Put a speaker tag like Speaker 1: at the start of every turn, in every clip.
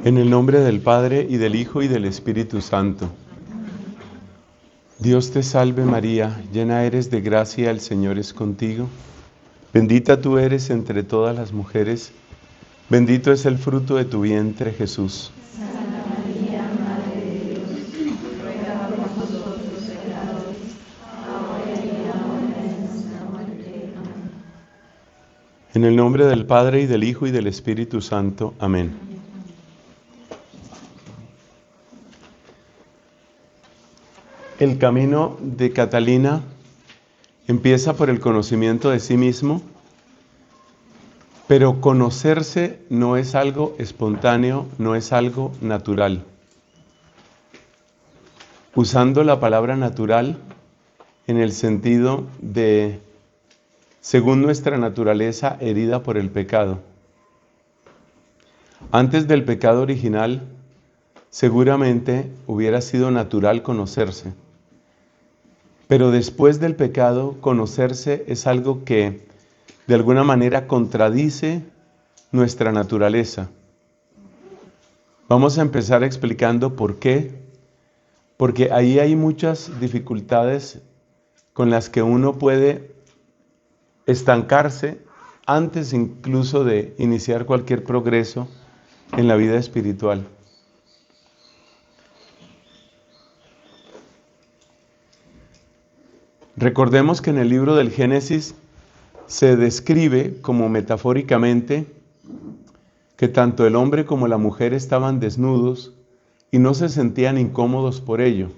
Speaker 1: En el nombre del Padre, y del Hijo, y del Espíritu Santo. Dios te salve María, llena eres de gracia, el Señor es contigo. Bendita tú eres entre todas las mujeres, bendito es el fruto de tu vientre, Jesús.
Speaker 2: Santa María, Madre de Dios, ruega por nosotros pecadores, ahora y en la hora de nuestra muerte. Amén.
Speaker 1: En el nombre del Padre, y del Hijo, y del Espíritu Santo. Amén. El camino de Catalina empieza por el conocimiento de sí mismo, pero conocerse no es algo espontáneo, no es algo natural. Usando la palabra natural en el sentido de, según nuestra naturaleza herida por el pecado. Antes del pecado original, seguramente hubiera sido natural conocerse. Pero después del pecado, conocerse es algo que de alguna manera contradice nuestra naturaleza. Vamos a empezar explicando por qué. Porque ahí hay muchas dificultades con las que uno puede estancarse antes incluso de iniciar cualquier progreso en la vida espiritual. Recordemos que en el libro del Génesis se describe como metafóricamente que tanto el hombre como la mujer estaban desnudos y no se sentían incómodos por ello.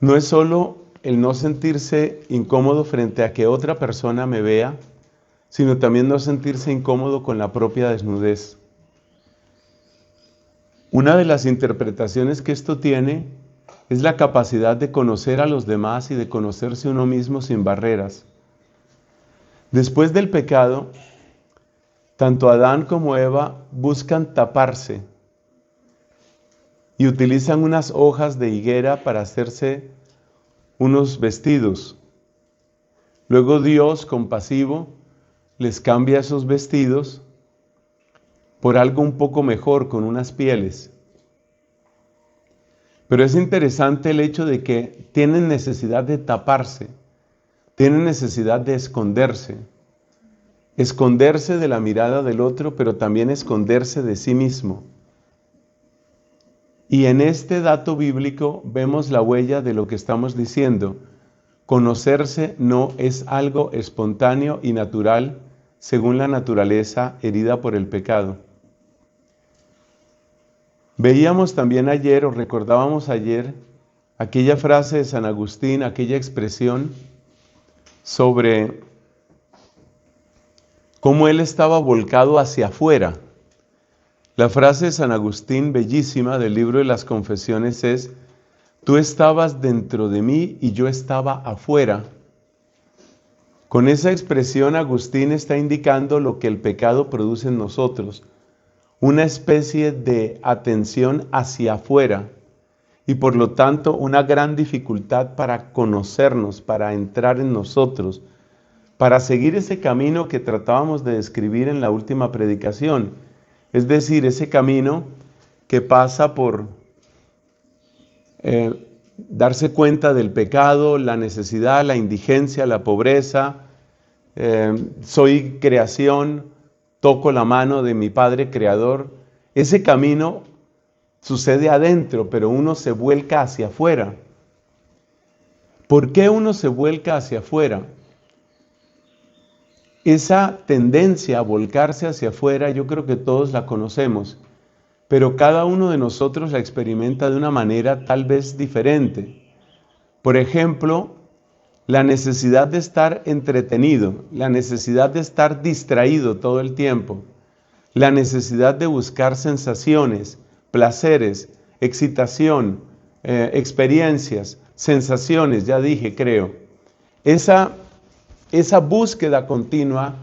Speaker 1: No es solo el no sentirse incómodo frente a que otra persona me vea, sino también no sentirse incómodo con la propia desnudez. Una de las interpretaciones que esto tiene es la capacidad de conocer a los demás y de conocerse uno mismo sin barreras. Después del pecado, tanto Adán como Eva buscan taparse y utilizan unas hojas de higuera para hacerse unos vestidos. Luego Dios, compasivo, les cambia esos vestidos por algo un poco mejor, con unas pieles. Pero es interesante el hecho de que tienen necesidad de taparse, tienen necesidad de esconderse de la mirada del otro, pero también esconderse de sí mismo. Y en este dato bíblico vemos la huella de lo que estamos diciendo. Conocerse no es algo espontáneo y natural según la naturaleza herida por el pecado. Veíamos también ayer, o recordábamos ayer, aquella frase de San Agustín, aquella expresión sobre cómo él estaba volcado hacia afuera. La frase de San Agustín, bellísima, del libro de las Confesiones es: tú estabas dentro de mí y yo estaba afuera. Con esa expresión Agustín está indicando lo que el pecado produce en nosotros, una especie de atención hacia afuera y por lo tanto una gran dificultad para conocernos, para entrar en nosotros, para seguir ese camino que tratábamos de describir en la última predicación, es decir, ese camino que pasa por darse cuenta del pecado, la necesidad, la indigencia, la pobreza. Soy creación, toco la mano de mi Padre Creador. Ese camino sucede adentro, pero uno se vuelca hacia afuera. ¿Por qué uno se vuelca hacia afuera? Esa tendencia a volcarse hacia afuera, yo creo que todos la conocemos, pero cada uno de nosotros la experimenta de una manera tal vez diferente. Por ejemplo, la necesidad de estar entretenido, la necesidad de estar distraído todo el tiempo, la necesidad de buscar sensaciones, placeres, excitación, experiencias, sensaciones, ya dije, creo. Esa búsqueda continua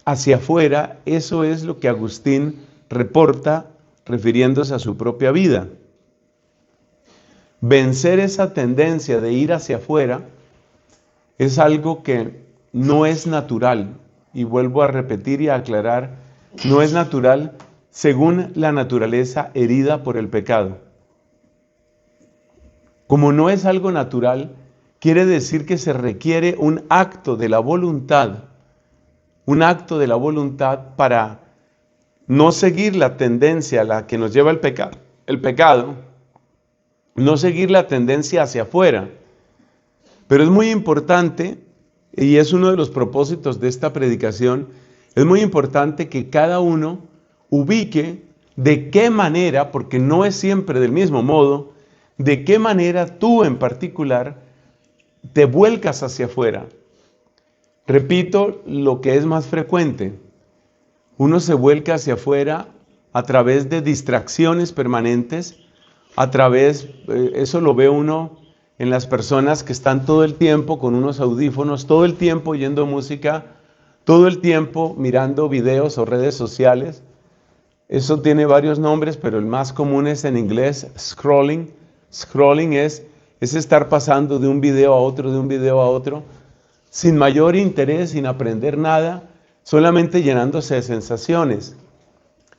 Speaker 1: hacia afuera, eso es lo que Agustín reporta refiriéndose a su propia vida. Vencer esa tendencia de ir hacia afuera es algo que no es natural, y vuelvo a repetir y a aclarar, no es natural según la naturaleza herida por el pecado. Como no es algo natural, quiere decir que se requiere un acto de la voluntad para no seguir la tendencia a la que nos lleva el pecado, no seguir la tendencia hacia afuera. Pero es muy importante, y es uno de los propósitos de esta predicación, es muy importante que cada uno ubique de qué manera, porque no es siempre del mismo modo, de qué manera tú en particular te vuelcas hacia afuera. Repito lo que es más frecuente. Uno se vuelca hacia afuera a través de distracciones permanentes, eso lo ve uno en las personas que están todo el tiempo con unos audífonos, todo el tiempo oyendo música, todo el tiempo mirando videos o redes sociales. Eso tiene varios nombres, pero el más común es en inglés scrolling. Scrolling es estar pasando de un video a otro, sin mayor interés, sin aprender nada, solamente llenándose de sensaciones.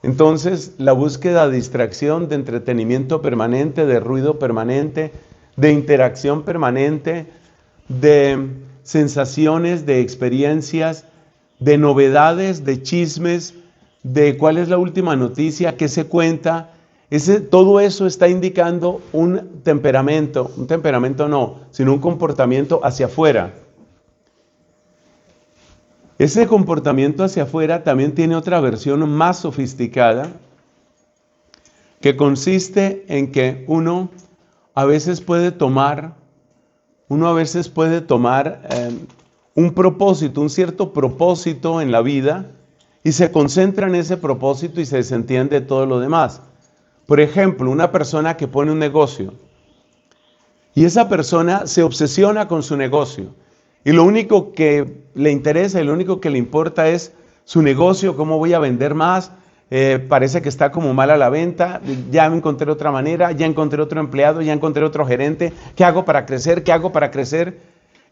Speaker 1: Entonces, la búsqueda de distracción, de entretenimiento permanente, de ruido permanente, de interacción permanente, de sensaciones, de experiencias, de novedades, de chismes, de cuál es la última noticia, qué se cuenta. Todo eso está indicando un temperamento no, sino un comportamiento hacia afuera. Ese comportamiento hacia afuera también tiene otra versión más sofisticada, que consiste en que uno a veces puede tomar un propósito, un cierto propósito en la vida, y se concentra en ese propósito y se desentiende de todo lo demás. Por ejemplo, una persona que pone un negocio y esa persona se obsesiona con su negocio y lo único que le interesa y lo único que le importa es su negocio, cómo voy a vender más, parece que está como mal a la venta, ya me encontré otra manera, ya encontré otro empleado, ya encontré otro gerente, ¿qué hago para crecer? ¿Qué hago para crecer?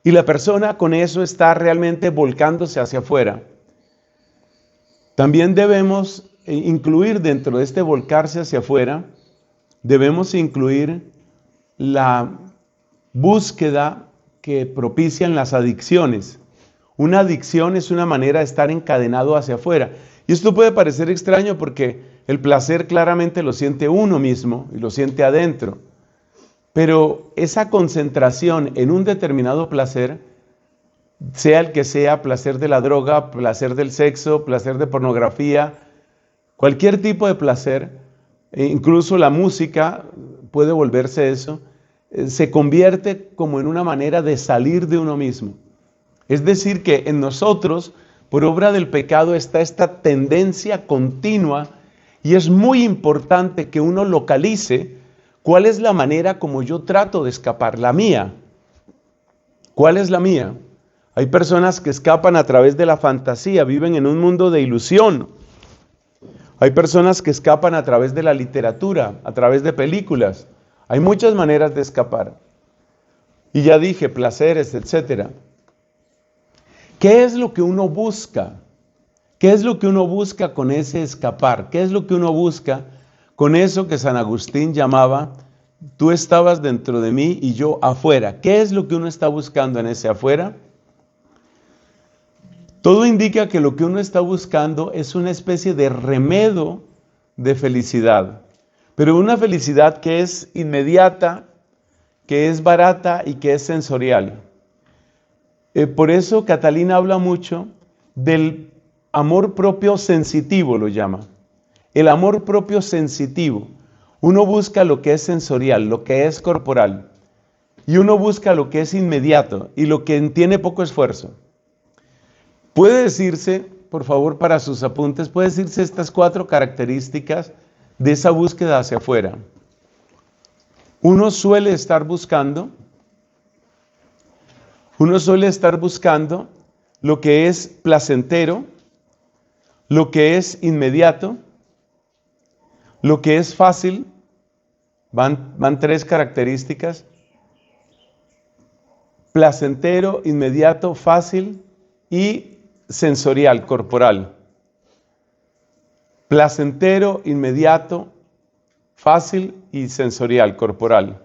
Speaker 1: Y la persona con eso está realmente volcándose hacia afuera. También debemos incluir dentro de este volcarse hacia afuera, debemos incluir la búsqueda que propician las adicciones. Una adicción es una manera de estar encadenado hacia afuera. Y esto puede parecer extraño porque el placer claramente lo siente uno mismo y lo siente adentro. Pero esa concentración en un determinado placer, sea el que sea, placer de la droga, placer del sexo, placer de pornografía, cualquier tipo de placer, incluso la música puede volverse eso, se convierte como en una manera de salir de uno mismo. Es decir, que en nosotros, por obra del pecado, está esta tendencia continua y es muy importante que uno localice cuál es la manera como yo trato de escapar, la mía. ¿Cuál es la mía? Hay personas que escapan a través de la fantasía, viven en un mundo de ilusión. Hay personas que escapan a través de la literatura, a través de películas. Hay muchas maneras de escapar. Y ya dije, placeres, etc. ¿Qué es lo que uno busca? ¿Qué es lo que uno busca con ese escapar? ¿Qué es lo que uno busca con eso que San Agustín llamaba, tú estabas dentro de mí y yo afuera? ¿Qué es lo que uno está buscando en ese afuera? Todo indica que lo que uno está buscando es una especie de remedo de felicidad, pero una felicidad que es inmediata, que es barata y que es sensorial. Por eso Catalina habla mucho del amor propio sensitivo, lo llama. El amor propio sensitivo. Uno busca lo que es sensorial, lo que es corporal, y uno busca lo que es inmediato y lo que tiene poco esfuerzo. Puede decirse, por favor, para sus apuntes, puede decirse estas 4 características de esa búsqueda hacia afuera. Uno suele estar buscando lo que es placentero, lo que es inmediato, lo que es fácil. Van 3 características: placentero, inmediato, fácil y sensorial, corporal. placentero, inmediato, fácil y sensorial, corporal.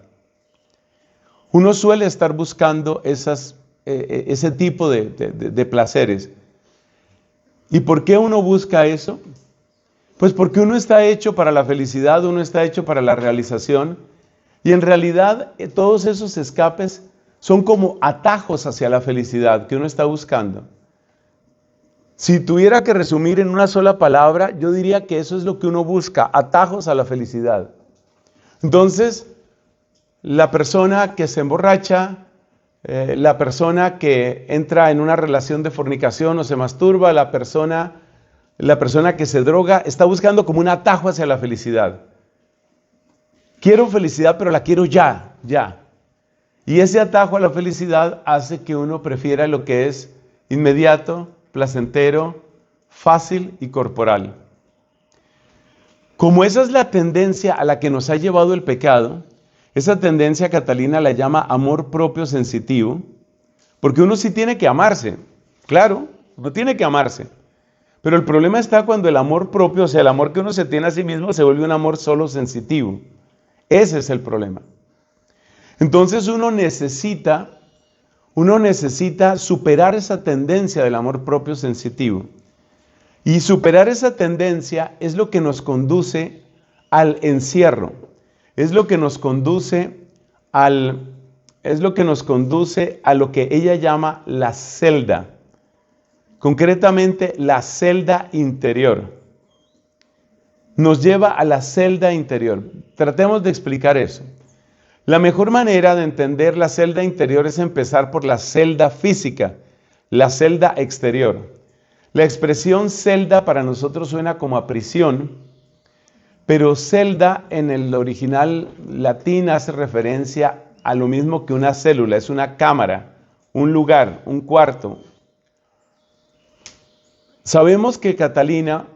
Speaker 1: Uno suele estar buscando ese tipo de placeres. ¿Y por qué uno busca eso? Pues porque uno está hecho para la felicidad, uno está hecho para la realización, y en realidad todos esos escapes son como atajos hacia la felicidad que uno está buscando. Si tuviera que resumir en una sola palabra, yo diría que eso es lo que uno busca, atajos a la felicidad. Entonces, la persona que se emborracha, la persona que entra en una relación de fornicación o se masturba, la persona que se droga, está buscando como un atajo hacia la felicidad. Quiero felicidad, pero la quiero ya. Y ese atajo a la felicidad hace que uno prefiera lo que es inmediato, placentero, fácil y corporal. Como esa es la tendencia a la que nos ha llevado el pecado, esa tendencia Catalina la llama amor propio sensitivo, porque uno sí tiene que amarse, claro, uno tiene que amarse. Pero el problema está cuando el amor propio, o sea, el amor que uno se tiene a sí mismo, se vuelve un amor solo sensitivo. Ese es el problema. Entonces uno necesita superar esa tendencia del amor propio sensitivo. Y superar esa tendencia es lo que nos conduce al encierro. Es lo que nos conduce a lo que ella llama la celda. Concretamente, la celda interior. Nos lleva a la celda interior. Tratemos de explicar eso. La mejor manera de entender la celda interior es empezar por la celda física, la celda exterior. La expresión celda para nosotros suena como a prisión, pero celda en el original latín hace referencia a lo mismo que una célula, es una cámara, un lugar, un cuarto. Sabemos que Catalina,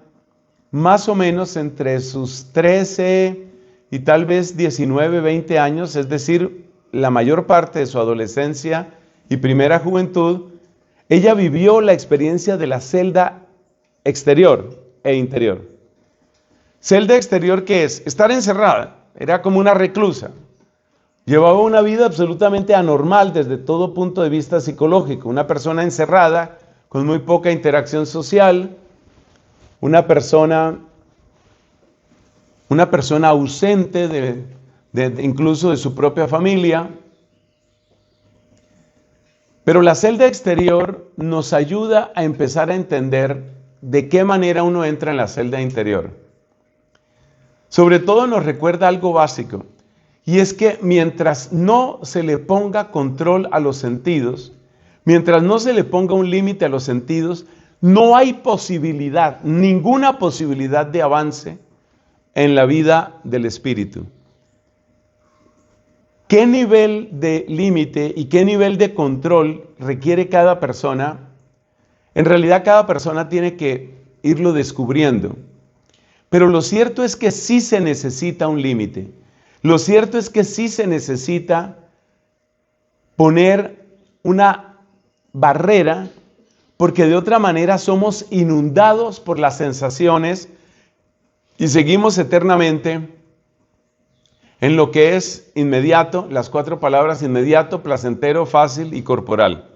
Speaker 1: más o menos entre sus 13 y tal vez 19, 20 años, es decir, la mayor parte de su adolescencia y primera juventud, ella vivió la experiencia de la celda exterior e interior. Celda exterior, ¿qué es? Estar encerrada, era como una reclusa. Llevaba una vida absolutamente anormal desde todo punto de vista psicológico, una persona encerrada, con muy poca interacción social, una persona ausente incluso de su propia familia. Pero la celda exterior nos ayuda a empezar a entender de qué manera uno entra en la celda interior. Sobre todo nos recuerda algo básico, y es que mientras no se le ponga control a los sentidos, mientras no se le ponga un límite a los sentidos, no hay posibilidad, ninguna posibilidad de avance en la vida del espíritu. ¿Qué nivel de límite y qué nivel de control requiere cada persona? En realidad cada persona tiene que irlo descubriendo. Pero lo cierto es que sí se necesita un límite. Lo cierto es que sí se necesita poner una barrera, porque de otra manera somos inundados por las sensaciones y seguimos eternamente en lo que es inmediato, las 4 palabras: inmediato, placentero, fácil y corporal.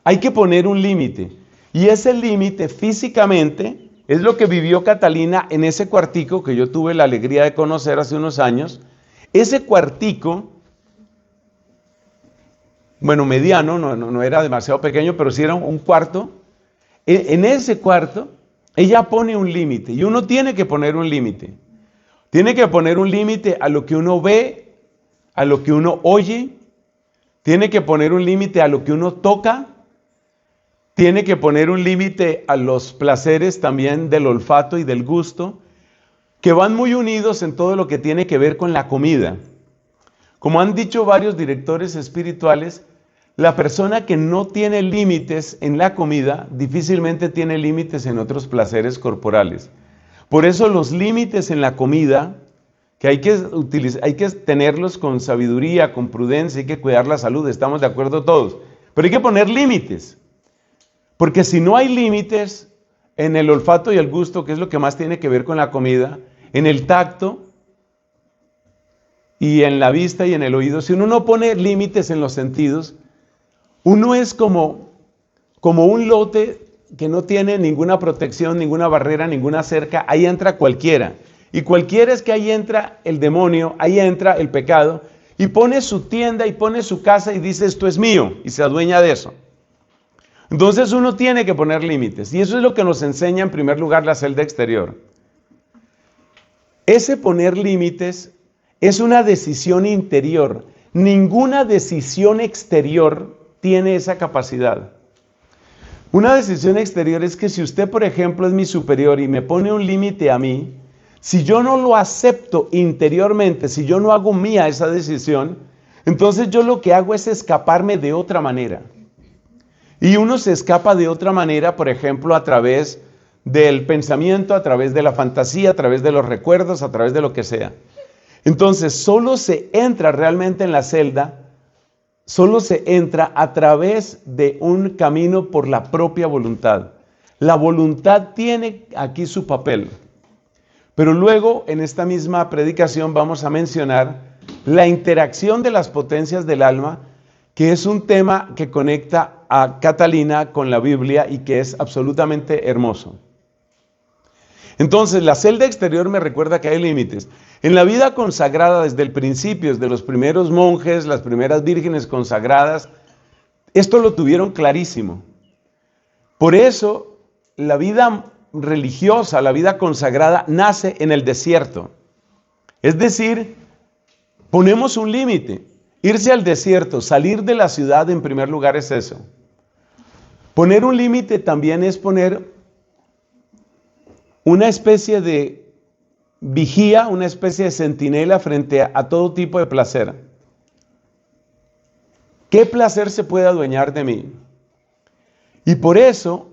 Speaker 1: Hay que poner un límite, y ese límite físicamente es lo que vivió Catalina en ese cuartico que yo tuve la alegría de conocer hace unos años. Ese cuartico, bueno, mediano, no era demasiado pequeño, pero sí era un cuarto. En ese cuarto ella pone un límite, y uno tiene que poner un límite. Tiene que poner un límite a lo que uno ve, a lo que uno oye, tiene que poner un límite a lo que uno toca, tiene que poner un límite a los placeres también del olfato y del gusto, que van muy unidos en todo lo que tiene que ver con la comida. Como han dicho varios directores espirituales, la persona que no tiene límites en la comida, difícilmente tiene límites en otros placeres corporales. Por eso los límites en la comida, que hay que tenerlos con sabiduría, con prudencia, hay que cuidar la salud, estamos de acuerdo todos. Pero hay que poner límites, porque si no hay límites, en el olfato y el gusto, que es lo que más tiene que ver con la comida, en el tacto y en la vista y en el oído, si uno no pone límites en los sentidos, uno es como un lote que no tiene ninguna protección, ninguna barrera, ninguna cerca. Ahí entra cualquiera. Y cualquiera es que ahí entra el demonio, ahí entra el pecado, y pone su tienda y pone su casa y dice esto es mío, y se adueña de eso. Entonces uno tiene que poner límites, y eso es lo que nos enseña en primer lugar la celda exterior. Ese poner límites es una decisión interior. Ninguna decisión exterior tiene esa capacidad. Una decisión exterior es que si usted, por ejemplo, es mi superior y me pone un límite a mí, si yo no lo acepto interiormente, si yo no hago mía esa decisión, entonces yo lo que hago es escaparme de otra manera. Y uno se escapa de otra manera, por ejemplo, a través del pensamiento, a través de la fantasía, a través de los recuerdos, a través de lo que sea. Entonces, solo se entra realmente en la celda, solo se entra a través de un camino por la propia voluntad. La voluntad tiene aquí su papel. Pero luego, en esta misma predicación, vamos a mencionar la interacción de las potencias del alma, que es un tema que conecta a Catalina con la Biblia y que es absolutamente hermoso. Entonces, la celda exterior me recuerda que hay límites. En la vida consagrada desde el principio, desde los primeros monjes, las primeras vírgenes consagradas, esto lo tuvieron clarísimo. Por eso, la vida religiosa, la vida consagrada, nace en el desierto. Es decir, ponemos un límite. Irse al desierto, salir de la ciudad en primer lugar es eso. Poner un límite también es poner una especie de vigía, una especie de centinela frente a todo tipo de placer. ¿Qué placer se puede adueñar de mí? Y por eso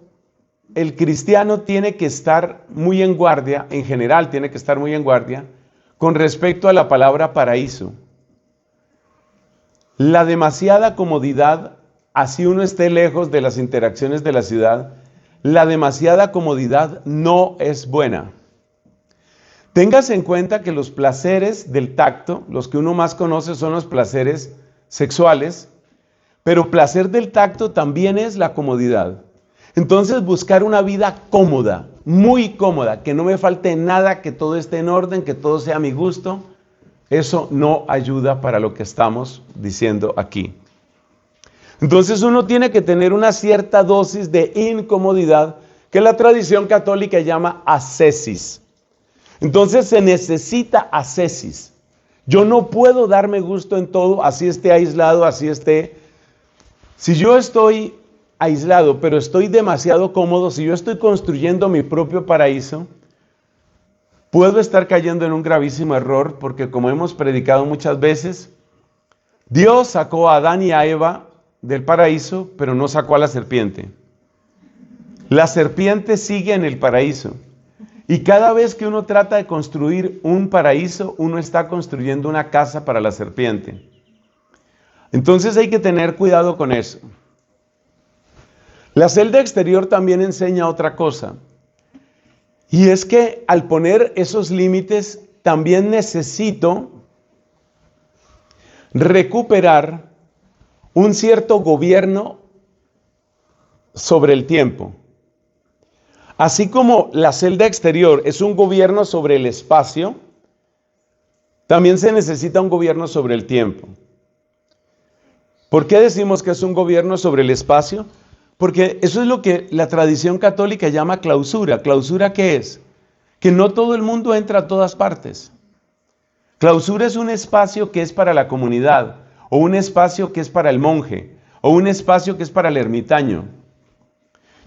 Speaker 1: el cristiano tiene que estar muy en guardia, en general tiene que estar muy en guardia, con respecto a la palabra paraíso. La demasiada comodidad, así uno esté lejos de las interacciones de la ciudad, la demasiada comodidad no es buena. Téngase en cuenta que los placeres del tacto, los que uno más conoce son los placeres sexuales, pero placer del tacto también es la comodidad. Entonces buscar una vida cómoda, muy cómoda, que no me falte nada, que todo esté en orden, que todo sea a mi gusto, eso no ayuda para lo que estamos diciendo aquí. Entonces uno tiene que tener una cierta dosis de incomodidad que la tradición católica llama ascesis. Entonces se necesita ascesis. Yo no puedo darme gusto en todo, así esté aislado, así esté. Si yo estoy aislado, pero estoy demasiado cómodo, si yo estoy construyendo mi propio paraíso, puedo estar cayendo en un gravísimo error, porque como hemos predicado muchas veces, Dios sacó a Adán y a Eva del paraíso, pero no sacó a la serpiente. La serpiente sigue en el paraíso. Y cada vez que uno trata de construir un paraíso, uno está construyendo una casa para la serpiente. Entonces hay que tener cuidado con eso. La celda exterior también enseña otra cosa. Y es que al poner esos límites, también necesito recuperar un cierto gobierno sobre el tiempo. Así como la celda exterior es un gobierno sobre el espacio, también se necesita un gobierno sobre el tiempo. ¿Por qué decimos que es un gobierno sobre el espacio? Porque eso es lo que la tradición católica llama clausura. ¿Clausura qué es? Que no todo el mundo entra a todas partes. Clausura es un espacio que es para la comunidad, o un espacio que es para el monje, o un espacio que es para el ermitaño.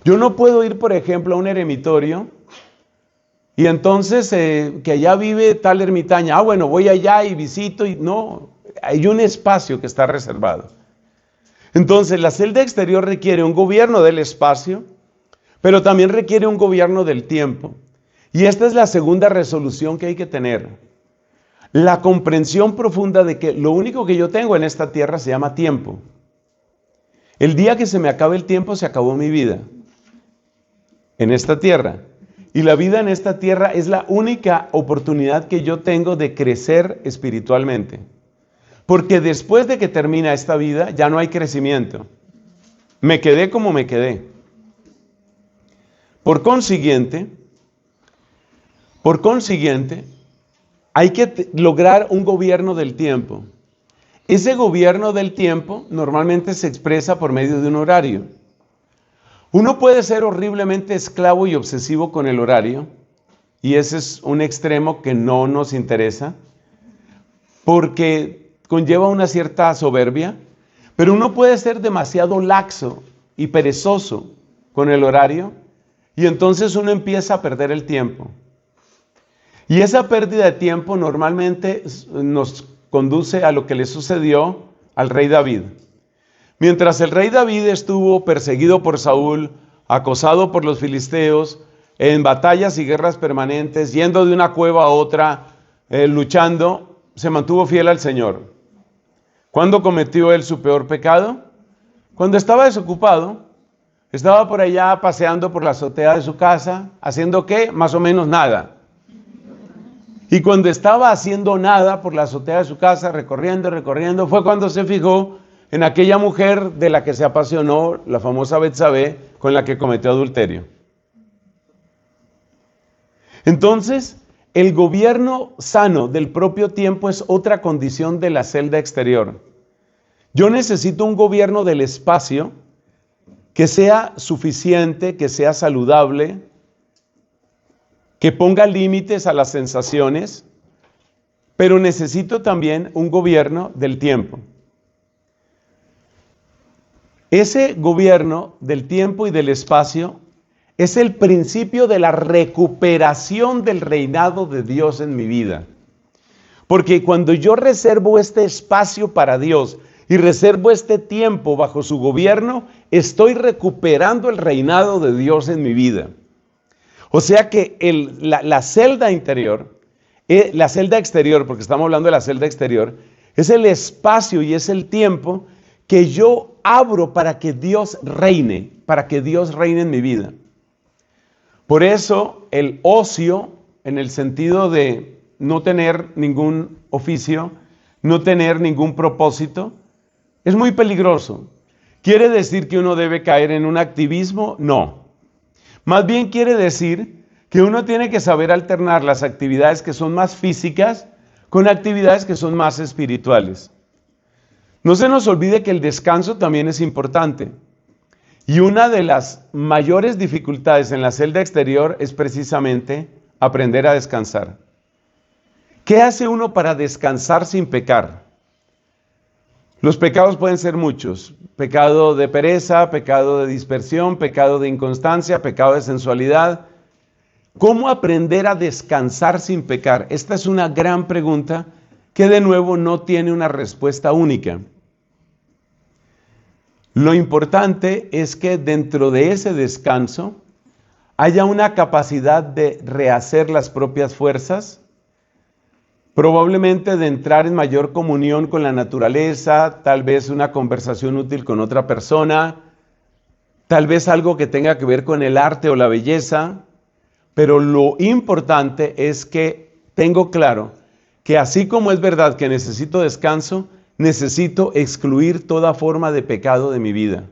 Speaker 1: Yo no puedo ir, por ejemplo, a un eremitorio y entonces que allá vive tal ermitaña. Bueno, voy allá y visito. Y no, hay un espacio que está reservado. Entonces, la celda exterior requiere un gobierno del espacio, pero también requiere un gobierno del tiempo. Y esta es la segunda resolución que hay que tener. La comprensión profunda de que lo único que yo tengo en esta tierra se llama tiempo. El día que se me acabe el tiempo, se acabó mi vida. en esta tierra. Y la vida en esta tierra es la única oportunidad que yo tengo de crecer espiritualmente. Porque después de que termina esta vida, ya no hay crecimiento. Me quedé como me quedé. Por consiguiente, hay que lograr un gobierno del tiempo. Ese gobierno del tiempo normalmente se expresa por medio de un horario. Uno puede ser horriblemente esclavo y obsesivo con el horario, y ese es un extremo que no nos interesa, porque conlleva una cierta soberbia, pero uno puede ser demasiado laxo y perezoso con el horario, y entonces uno empieza a perder el tiempo. Y esa pérdida de tiempo normalmente nos conduce a lo que le sucedió al rey David. Mientras el rey David estuvo perseguido por Saúl, acosado por los filisteos, en batallas y guerras permanentes, yendo de una cueva a otra, luchando, se mantuvo fiel al Señor. ¿Cuándo cometió él su peor pecado? Cuando estaba desocupado, estaba por allá paseando por la azotea de su casa, ¿haciendo qué? Más o menos nada. Y cuando estaba haciendo nada por la azotea de su casa, recorriendo, fue cuando se fijó en aquella mujer de la que se apasionó, la famosa Betsabé, con la que cometió adulterio. Entonces, el gobierno sano del propio tiempo es otra condición de la celda exterior. Yo necesito un gobierno del espacio que sea suficiente, que sea saludable, que ponga límites a las sensaciones, pero necesito también un gobierno del tiempo. Ese gobierno del tiempo y del espacio es el principio de la recuperación del reinado de Dios en mi vida. Porque cuando yo reservo este espacio para Dios y reservo este tiempo bajo su gobierno, estoy recuperando el reinado de Dios en mi vida. O sea que la celda interior, la celda exterior, porque estamos hablando de la celda exterior, es el espacio y es el tiempo que yo abro para que Dios reine en mi vida. Por eso el ocio, en el sentido de no tener ningún oficio, no tener ningún propósito, es muy peligroso. ¿Quiere decir que uno debe caer en un activismo? No. Más bien quiere decir que uno tiene que saber alternar las actividades que son más físicas con actividades que son más espirituales. No se nos olvide que el descanso también es importante. Y una de las mayores dificultades en la celda exterior es precisamente aprender a descansar. ¿Qué hace uno para descansar sin pecar? Los pecados pueden ser muchos. Pecado de pereza, pecado de dispersión, pecado de inconstancia, pecado de sensualidad. ¿Cómo aprender a descansar sin pecar? Esta es una gran pregunta que de nuevo no tiene una respuesta única. Lo importante es que dentro de ese descanso haya una capacidad de rehacer las propias fuerzas, probablemente de entrar en mayor comunión con la naturaleza, tal vez una conversación útil con otra persona, tal vez algo que tenga que ver con el arte o la belleza, pero lo importante es que tengo claro que así como es verdad que necesito descanso, necesito excluir toda forma de pecado de mi vida.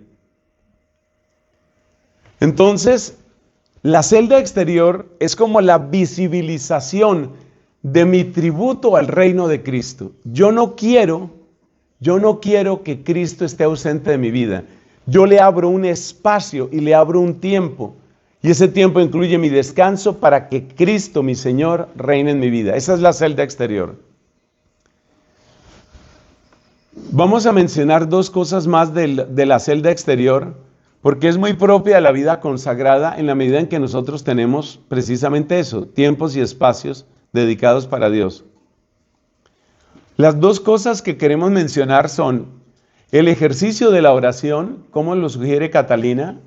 Speaker 1: Entonces, la celda exterior es como la visibilización de mi tributo al reino de Cristo. Yo no quiero que Cristo esté ausente de mi vida. Yo le abro un espacio y le abro un tiempo. Y ese tiempo incluye mi descanso para que Cristo, mi Señor, reine en mi vida. Esa es la celda exterior. Vamos a mencionar dos cosas más de la celda exterior, porque es muy propia de la vida consagrada en la medida en que nosotros tenemos precisamente eso, tiempos y espacios dedicados para Dios. Las dos cosas que queremos mencionar son el ejercicio de la oración, como lo sugiere Catalina,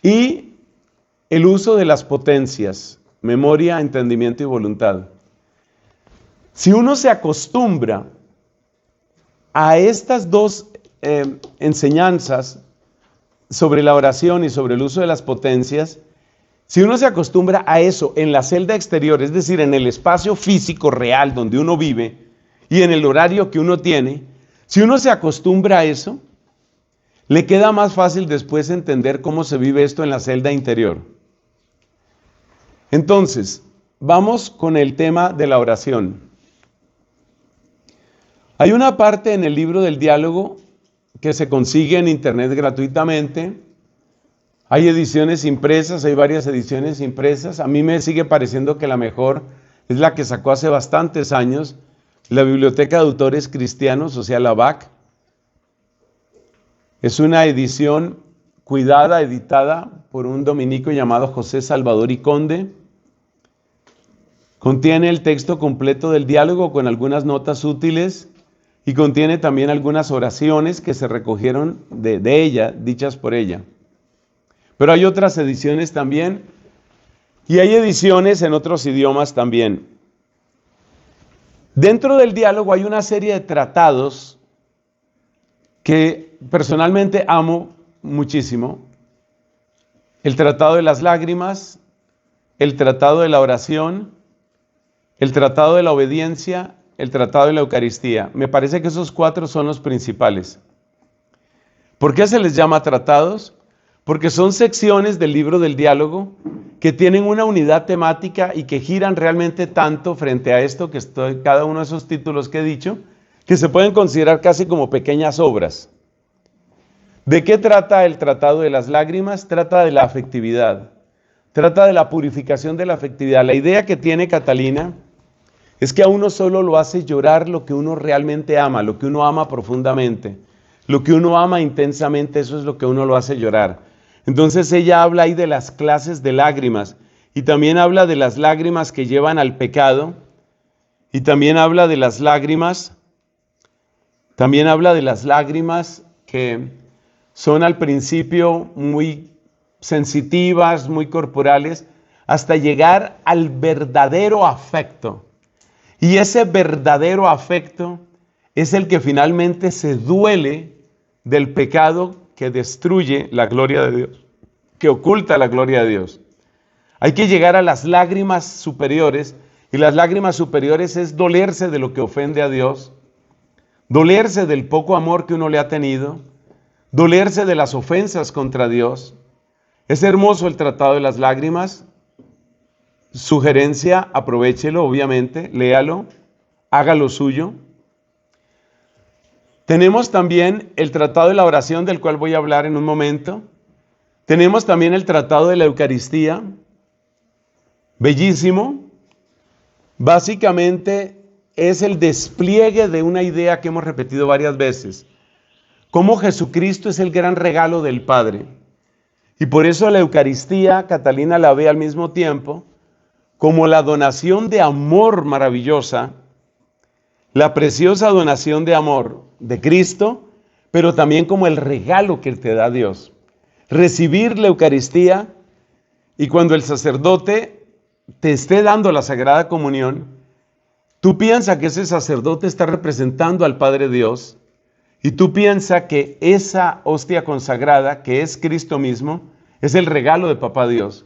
Speaker 1: y el uso de las potencias, memoria, entendimiento y voluntad. Si uno se acostumbra a estas dos enseñanzas sobre la oración y sobre el uso de las potencias, Si uno se acostumbra a eso en la celda exterior, es decir, en el espacio físico real donde uno vive y en el horario que uno tiene, si uno se acostumbra a eso, le queda más fácil después entender cómo se vive esto en la celda interior. Entonces, vamos con el tema de la oración. Hay una parte en el libro del diálogo que se consigue en internet gratuitamente. Hay ediciones impresas, hay varias ediciones impresas. A mí me sigue pareciendo que la mejor es la que sacó hace bastantes años la Biblioteca de Autores Cristianos, o sea, la BAC. Es una edición cuidada, editada por un dominico llamado José Salvador y Conde. Contiene el texto completo del diálogo con algunas notas útiles y contiene también algunas oraciones que se recogieron de ella, dichas por ella. Pero hay otras ediciones también y hay ediciones en otros idiomas también. Dentro del diálogo hay una serie de tratados que personalmente amo muchísimo. El tratado de las lágrimas, el tratado de la oración, el tratado de la obediencia, el tratado de la Eucaristía. Me parece que esos 4 son los principales. ¿Por qué se les llama tratados? Porque son secciones del libro del diálogo que tienen una unidad temática y que giran realmente tanto frente a esto que cada uno de esos títulos que he dicho, que se pueden considerar casi como pequeñas obras. ¿De qué trata el tratado de las lágrimas? Trata de la afectividad, trata de la purificación de la afectividad. La idea que tiene Catalina es que a uno solo lo hace llorar lo que uno realmente ama, lo que uno ama profundamente, lo que uno ama intensamente, eso es lo que uno lo hace llorar. Entonces ella habla ahí de las clases de lágrimas y también habla de las lágrimas que llevan al pecado y también habla de las lágrimas, que son al principio muy sensitivas, muy corporales, hasta llegar al verdadero afecto. Y ese verdadero afecto es el que finalmente se duele del pecado que destruye la gloria de Dios, que oculta la gloria de Dios. Hay que llegar a las lágrimas superiores, y las lágrimas superiores es dolerse de lo que ofende a Dios, dolerse del poco amor que uno le ha tenido, dolerse de las ofensas contra Dios. Es hermoso el tratado de las lágrimas. Sugerencia, aprovéchelo, obviamente, léalo, hágalo suyo. Tenemos también el tratado de la oración, del cual voy a hablar en un momento. Tenemos también el tratado de la Eucaristía, bellísimo. Básicamente es el despliegue de una idea que hemos repetido varias veces. Cómo Jesucristo es el gran regalo del Padre. Y por eso la Eucaristía, Catalina la ve al mismo tiempo como la donación de amor maravillosa, la preciosa donación de amor de Cristo, pero también como el regalo que te da Dios. Recibir la Eucaristía y cuando el sacerdote te esté dando la Sagrada Comunión, tú piensas que ese sacerdote está representando al Padre Dios y tú piensas que esa hostia consagrada, que es Cristo mismo, es el regalo de Papá Dios.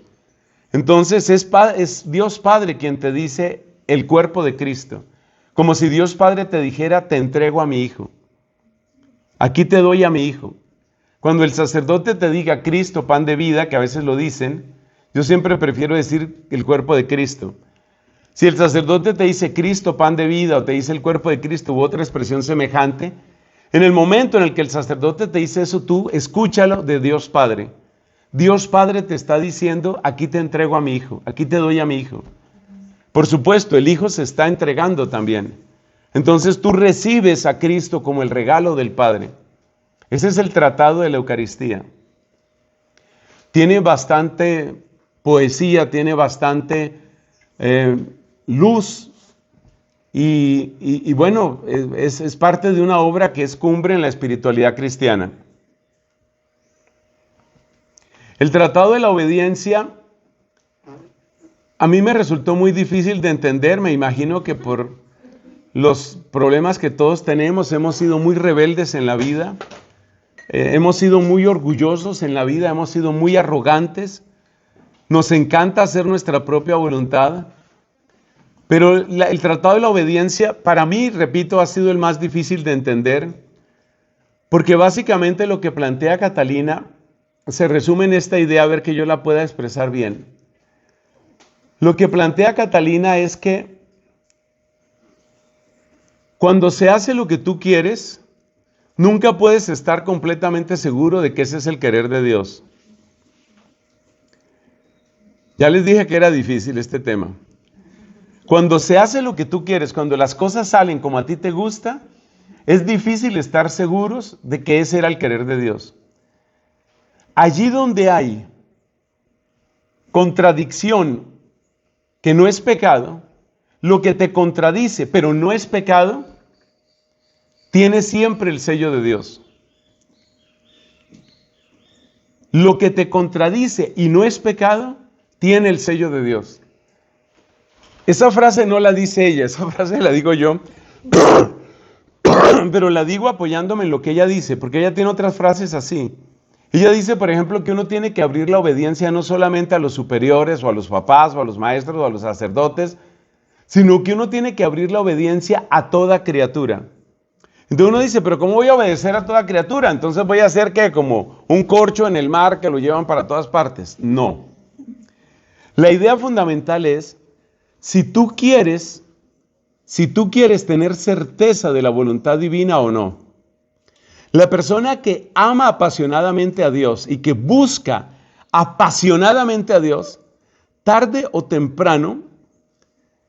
Speaker 1: Entonces es Dios Padre quien te dice el cuerpo de Cristo. Como si Dios Padre te dijera, te entrego a mi Hijo. Aquí te doy a mi Hijo. Cuando el sacerdote te diga Cristo, pan de vida, que a veces lo dicen, yo siempre prefiero decir el cuerpo de Cristo. Si el sacerdote te dice Cristo, pan de vida, o te dice el cuerpo de Cristo, u otra expresión semejante, en el momento en el que el sacerdote te dice eso, tú escúchalo de Dios Padre. Dios Padre te está diciendo, aquí te entrego a mi Hijo, aquí te doy a mi Hijo. Por supuesto, el Hijo se está entregando también. Entonces tú recibes a Cristo como el regalo del Padre. Ese es el tratado de la Eucaristía. Tiene bastante poesía, tiene bastante luz y bueno, es parte de una obra que es cumbre en la espiritualidad cristiana. El tratado de la obediencia a mí me resultó muy difícil de entender. Me imagino que por los problemas que todos tenemos, hemos sido muy rebeldes en la vida, hemos sido muy orgullosos en la vida, hemos sido muy arrogantes Nos encanta hacer nuestra propia voluntad. Pero el tratado de la obediencia, para mí, repito, ha sido el más difícil de entender. Porque básicamente lo que plantea Catalina se resume en esta idea, a ver que yo la pueda expresar bien. Lo que plantea Catalina es que cuando se hace lo que tú quieres, nunca puedes estar completamente seguro de que ese es el querer de Dios. Ya les dije que era difícil este tema. Cuando se hace lo que tú quieres, cuando las cosas salen como a ti te gusta, es difícil estar seguros de que ese era el querer de Dios. Allí donde hay contradicción que no es pecado, lo que te contradice pero no es pecado, tiene siempre el sello de Dios. Lo que te contradice y no es pecado, tiene el sello de Dios. Esa frase no la dice ella, esa frase la digo yo, pero la digo apoyándome en lo que ella dice, porque ella tiene otras frases así. Ella dice, por ejemplo, que uno tiene que abrir la obediencia no solamente a los superiores, o a los papás, o a los maestros, o a los sacerdotes, sino que uno tiene que abrir la obediencia a toda criatura. Entonces uno dice, pero ¿cómo voy a obedecer a toda criatura? Entonces voy a hacer, ¿qué? Como un corcho en el mar que lo llevan para todas partes. No. La idea fundamental es, si tú quieres tener certeza de la voluntad divina o no, la persona que ama apasionadamente a Dios y que busca apasionadamente a Dios, tarde o temprano,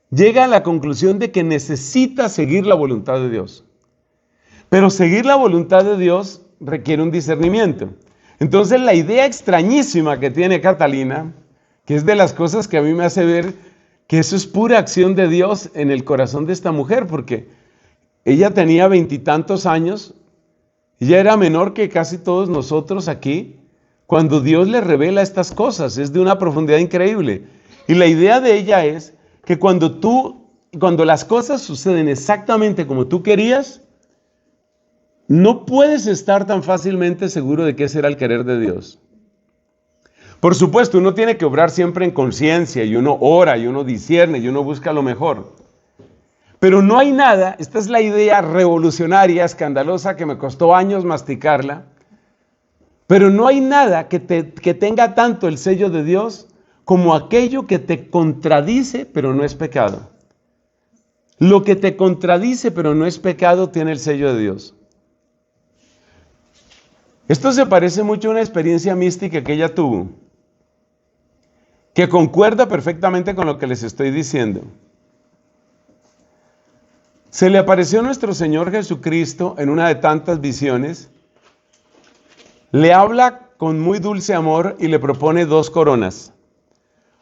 Speaker 1: llega a la conclusión de que necesita seguir la voluntad de Dios. Pero seguir la voluntad de Dios requiere un discernimiento. Entonces la idea extrañísima que tiene Catalina, que es de las cosas que a mí me hace ver que eso es pura acción de Dios en el corazón de esta mujer, porque ella tenía 20 y tantos años, ella era menor que casi todos nosotros aquí, cuando Dios le revela estas cosas, es de una profundidad increíble. Y la idea de ella es que cuando las cosas suceden exactamente como tú querías, no puedes estar tan fácilmente seguro de que ese era el querer de Dios. Por supuesto, uno tiene que obrar siempre en conciencia, y uno ora, y uno discierne, y uno busca lo mejor. Pero no hay nada, esta es la idea revolucionaria, escandalosa, que me costó años masticarla, pero no hay nada que tenga tanto el sello de Dios como aquello que te contradice, pero no es pecado. Lo que te contradice, pero no es pecado, tiene el sello de Dios. Esto se parece mucho a una experiencia mística que ella tuvo, que concuerda perfectamente con lo que les estoy diciendo. Se le apareció nuestro Señor Jesucristo en una de tantas visiones, le habla con muy dulce amor y le propone 2 coronas.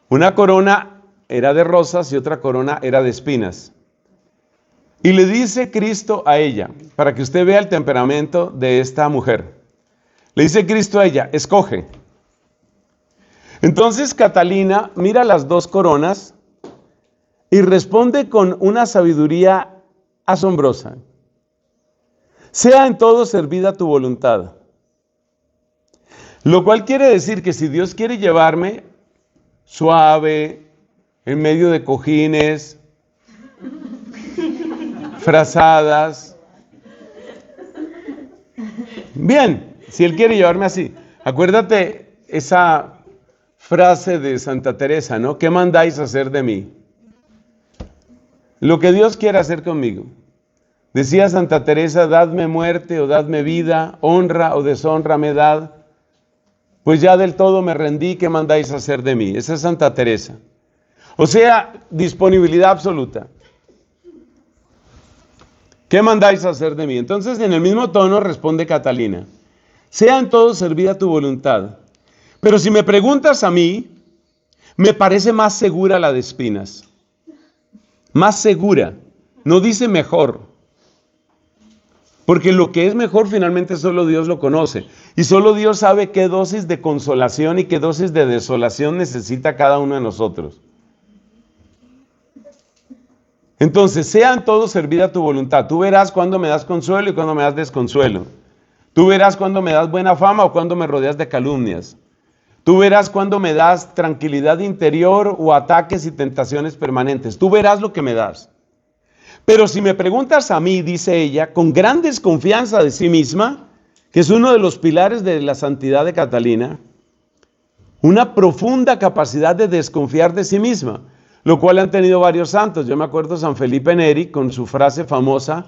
Speaker 1: Una corona era de rosas y otra corona era de espinas. Y le dice Cristo a ella, para que usted vea el temperamento de esta mujer. Le dice Cristo a ella, escoge. Entonces Catalina mira las 2 coronas y responde con una sabiduría asombrosa. Sea en todo servida tu voluntad. Lo cual quiere decir que si Dios quiere llevarme suave, en medio de cojines, frazadas, bien, si Él quiere llevarme así. Acuérdate esa frase de Santa Teresa, ¿no? ¿Qué mandáis hacer de mí? Lo que Dios quiera hacer conmigo. Decía Santa Teresa, dadme muerte o dadme vida, honra o deshonra me dad, pues ya del todo me rendí, ¿qué mandáis hacer de mí? Esa es Santa Teresa. O sea, disponibilidad absoluta. ¿Qué mandáis hacer de mí? Entonces, en el mismo tono responde Catalina, sea en todo servida tu voluntad. Pero si me preguntas a mí, me parece más segura la de espinas. Más segura, no dice mejor, porque lo que es mejor finalmente solo Dios lo conoce, y solo Dios sabe qué dosis de consolación y qué dosis de desolación necesita cada uno de nosotros. Entonces, sea en todo servida tu voluntad. Tú verás cuándo me das consuelo y cuándo me das desconsuelo. Tú verás cuándo me das buena fama o cuándo me rodeas de calumnias. Tú verás cuando me das tranquilidad interior o ataques y tentaciones permanentes. Tú verás lo que me das. Pero si me preguntas a mí, dice ella, con gran desconfianza de sí misma, que es uno de los pilares de la santidad de Catalina, una profunda capacidad de desconfiar de sí misma, lo cual han tenido varios santos. Yo me acuerdo de San Felipe Neri con su frase famosa: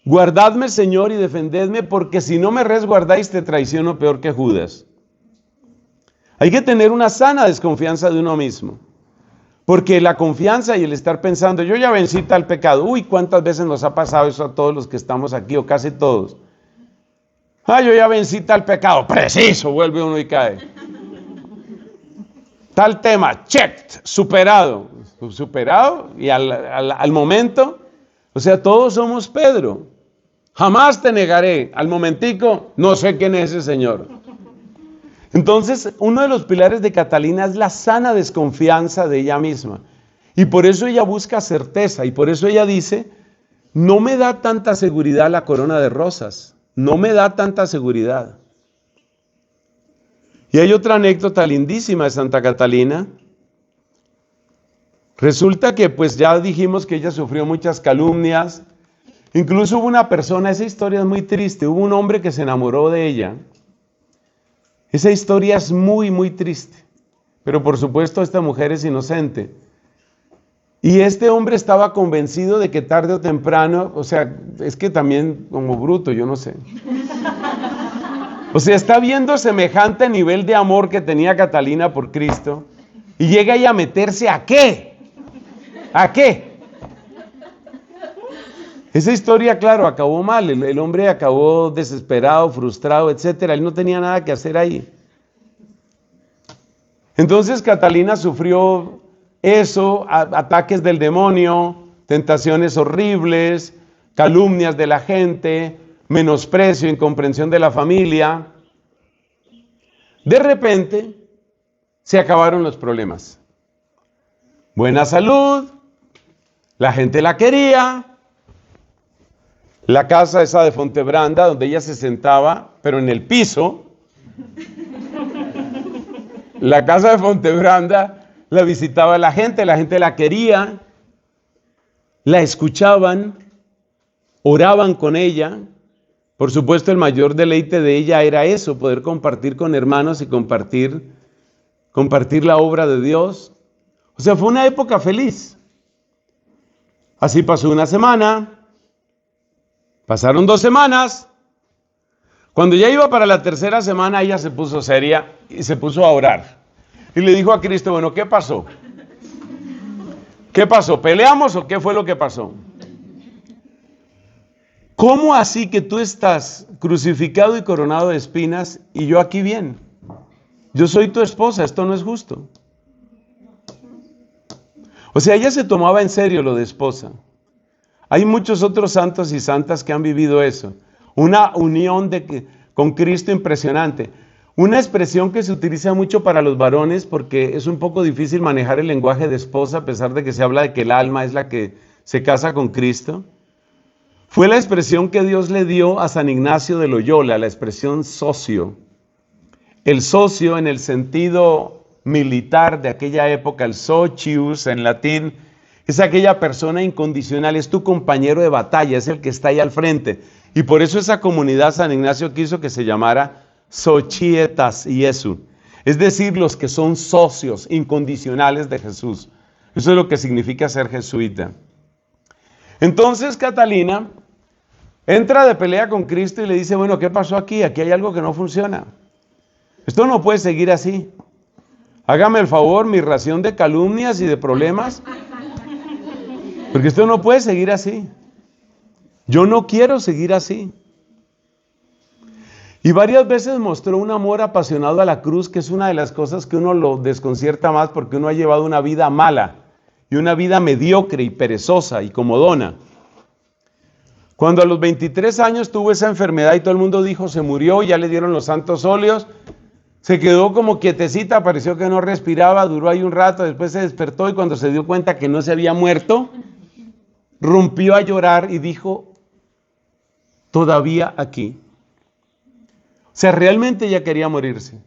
Speaker 1: guardadme, Señor, y defendedme, porque si no me resguardáis te traiciono peor que Judas. Hay que tener una sana desconfianza de uno mismo, porque la confianza y el estar pensando, yo ya vencí tal pecado, uy, ¿cuántas veces nos ha pasado eso a todos los que estamos aquí, o casi todos? Yo ya vencí tal pecado, preciso, vuelve uno y cae. Tal tema, checked, superado y al momento, o sea, todos somos Pedro. Jamás te negaré, al momentico, no sé quién es ese Señor. Entonces, uno de los pilares de Catalina es la sana desconfianza de ella misma. Y por eso ella busca certeza, y por eso ella dice, no me da tanta seguridad la corona de rosas, no me da tanta seguridad. Y hay otra anécdota lindísima de Santa Catalina. Resulta que pues ya dijimos que ella sufrió muchas calumnias. Incluso hubo una persona, esa historia es muy triste, hubo un hombre que se enamoró de ella. Esa historia es muy, muy triste. Pero por supuesto esta mujer es inocente. Y este hombre estaba convencido de que tarde o temprano, o sea, es que también como bruto, yo no sé. O sea, está viendo semejante nivel de amor que tenía Catalina por Cristo y llega ahí a meterse ¿a qué? ¿A qué? Esa historia, claro, acabó mal. El hombre acabó desesperado, frustrado, etcétera. Él no tenía nada que hacer ahí. Entonces Catalina sufrió eso, ataques del demonio, tentaciones horribles, calumnias de la gente, menosprecio, incomprensión de la familia. De repente se acabaron los problemas. Buena salud, la gente la quería. La casa esa de Fontebranda, donde ella se sentaba, pero en el piso. La casa de Fontebranda la visitaba la gente la quería, la escuchaban, oraban con ella. Por supuesto, el mayor deleite de ella era eso, poder compartir con hermanos y compartir la obra de Dios. O sea, fue una época feliz. Así pasó una semana. Pasaron 2 semanas. Cuando ya iba para la 3ª semana, ella se puso seria y se puso a orar. Y le dijo a Cristo, bueno, ¿qué pasó? ¿Qué pasó? ¿Peleamos o qué fue lo que pasó? ¿Cómo así que tú estás crucificado y coronado de espinas y yo aquí bien? Yo soy tu esposa, esto no es justo. O sea, ella se tomaba en serio lo de esposa. Hay muchos otros santos y santas que han vivido eso. Una unión con Cristo impresionante. Una expresión que se utiliza mucho para los varones porque es un poco difícil manejar el lenguaje de esposa a pesar de que se habla de que el alma es la que se casa con Cristo. Fue la expresión que Dios le dio a San Ignacio de Loyola, la expresión socio. El socio en el sentido militar de aquella época, el socius en latín, es aquella persona incondicional, es tu compañero de batalla, es el que está ahí al frente. Y por eso esa comunidad San Ignacio quiso que se llamara Societas Iesu, es decir, los que son socios incondicionales de Jesús. Eso es lo que significa ser jesuita. Entonces Catalina entra de pelea con Cristo y le dice, bueno, ¿qué pasó aquí? Aquí hay algo que no funciona. Esto no puede seguir así. Hágame el favor, mi ración de calumnias y de problemas. Porque esto no puede seguir así. Yo no quiero seguir así. Y varias veces mostró un amor apasionado a la cruz, que es una de las cosas que uno lo desconcierta más porque uno ha llevado una vida mala y una vida mediocre y perezosa y comodona. Cuando a los 23 años tuvo esa enfermedad y todo el mundo dijo se murió, ya le dieron los santos óleos, se quedó como quietecita, pareció que no respiraba, duró ahí un rato, después se despertó y cuando se dio cuenta que no se había muerto, rompió a llorar y dijo, todavía aquí. O sea, realmente ella quería morirse.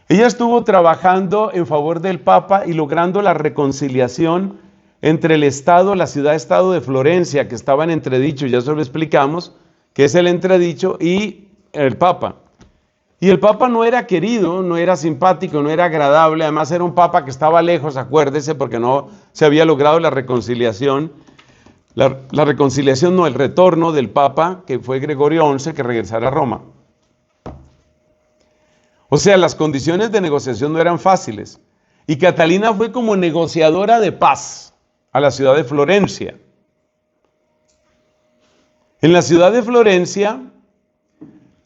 Speaker 1: Ella estuvo trabajando en favor del Papa y logrando la reconciliación entre el Estado, la ciudad-estado de Florencia, que estaba en entredicho, ya eso lo explicamos, que es el entredicho, y el Papa. Y el Papa no era querido, no era simpático, no era agradable, además era un Papa que estaba lejos, acuérdese, porque no se había logrado la reconciliación. La reconciliación, no, el retorno del Papa, que fue Gregorio XI, que regresara a Roma. O sea, las condiciones de negociación no eran fáciles. Y Catalina fue como negociadora de paz a la ciudad de Florencia. En la ciudad de Florencia,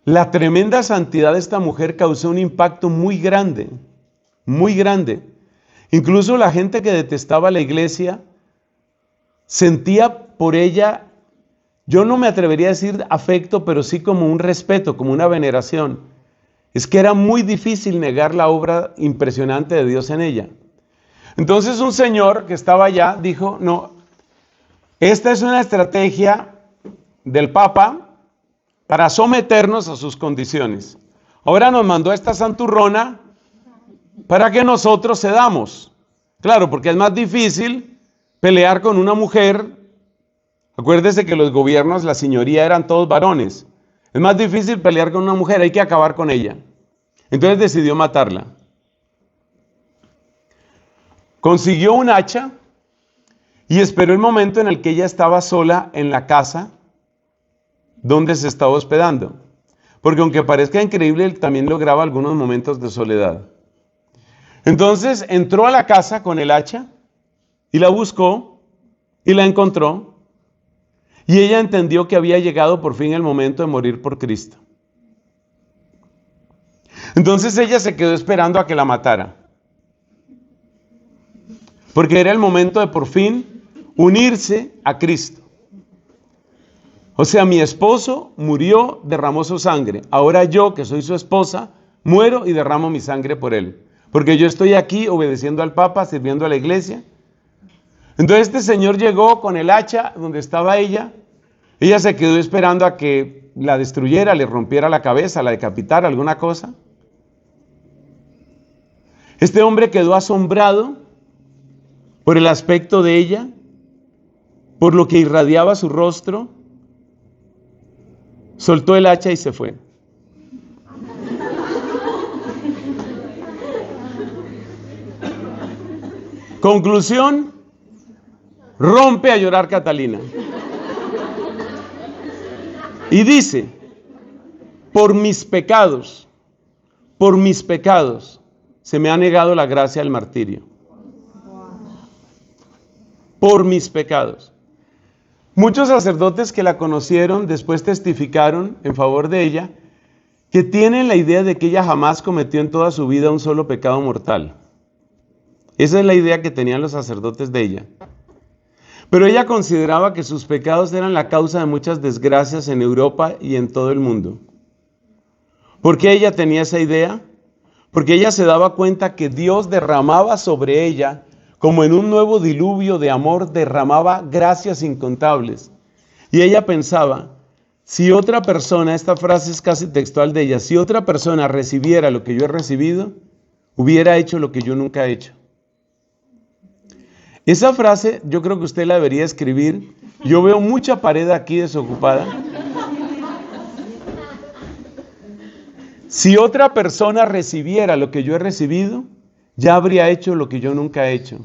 Speaker 1: la tremenda santidad de esta mujer causó un impacto muy grande, muy grande. Incluso la gente que detestaba la iglesia sentía por ella, yo no me atrevería a decir afecto, pero sí como un respeto, como una veneración. Es que era muy difícil negar la obra impresionante de Dios en ella. Entonces un señor que estaba allá dijo, no, esta es una estrategia del Papa para someternos a sus condiciones. Ahora nos mandó a esta santurrona para que nosotros cedamos. Claro, porque es más difícil pelear con una mujer. Acuérdese que los gobiernos, la señoría eran todos varones. Es más difícil pelear con una mujer, hay que acabar con ella. Entonces decidió matarla. Consiguió un hacha y esperó el momento en el que ella estaba sola en la casa donde se estaba hospedando. Porque aunque parezca increíble, él también lograba algunos momentos de soledad. Entonces entró a la casa con el hacha y la buscó y la encontró. Y ella entendió que había llegado por fin el momento de morir por Cristo. Entonces ella se quedó esperando a que la matara. Porque era el momento de por fin unirse a Cristo. O sea, mi esposo murió, derramó su sangre. Ahora yo, que soy su esposa, muero y derramo mi sangre por él. Porque yo estoy aquí obedeciendo al Papa, sirviendo a la iglesia. Entonces este señor llegó con el hacha donde estaba ella. Ella se quedó esperando a que la destruyera, le rompiera la cabeza, la decapitara, alguna cosa. Este hombre quedó asombrado por el aspecto de ella, por lo que irradiaba su rostro. Soltó el hacha y se fue. Conclusión, rompe a llorar Catalina. Y dice, por mis pecados, se me ha negado la gracia del martirio. Por mis pecados. Muchos sacerdotes que la conocieron después testificaron en favor de ella, que tienen la idea de que ella jamás cometió en toda su vida un solo pecado mortal. Esa es la idea que tenían los sacerdotes de ella. Pero ella consideraba que sus pecados eran la causa de muchas desgracias en Europa y en todo el mundo. ¿Por qué ella tenía esa idea? Porque ella se daba cuenta que Dios derramaba sobre ella, como en un nuevo diluvio de amor, derramaba gracias incontables. Y ella pensaba, si otra persona, esta frase es casi textual de ella, si otra persona recibiera lo que yo he recibido, hubiera hecho lo que yo nunca he hecho. Esa frase yo creo que usted la debería escribir. Yo veo mucha pared aquí desocupada. Si otra persona recibiera lo que yo he recibido, ya habría hecho lo que yo nunca he hecho.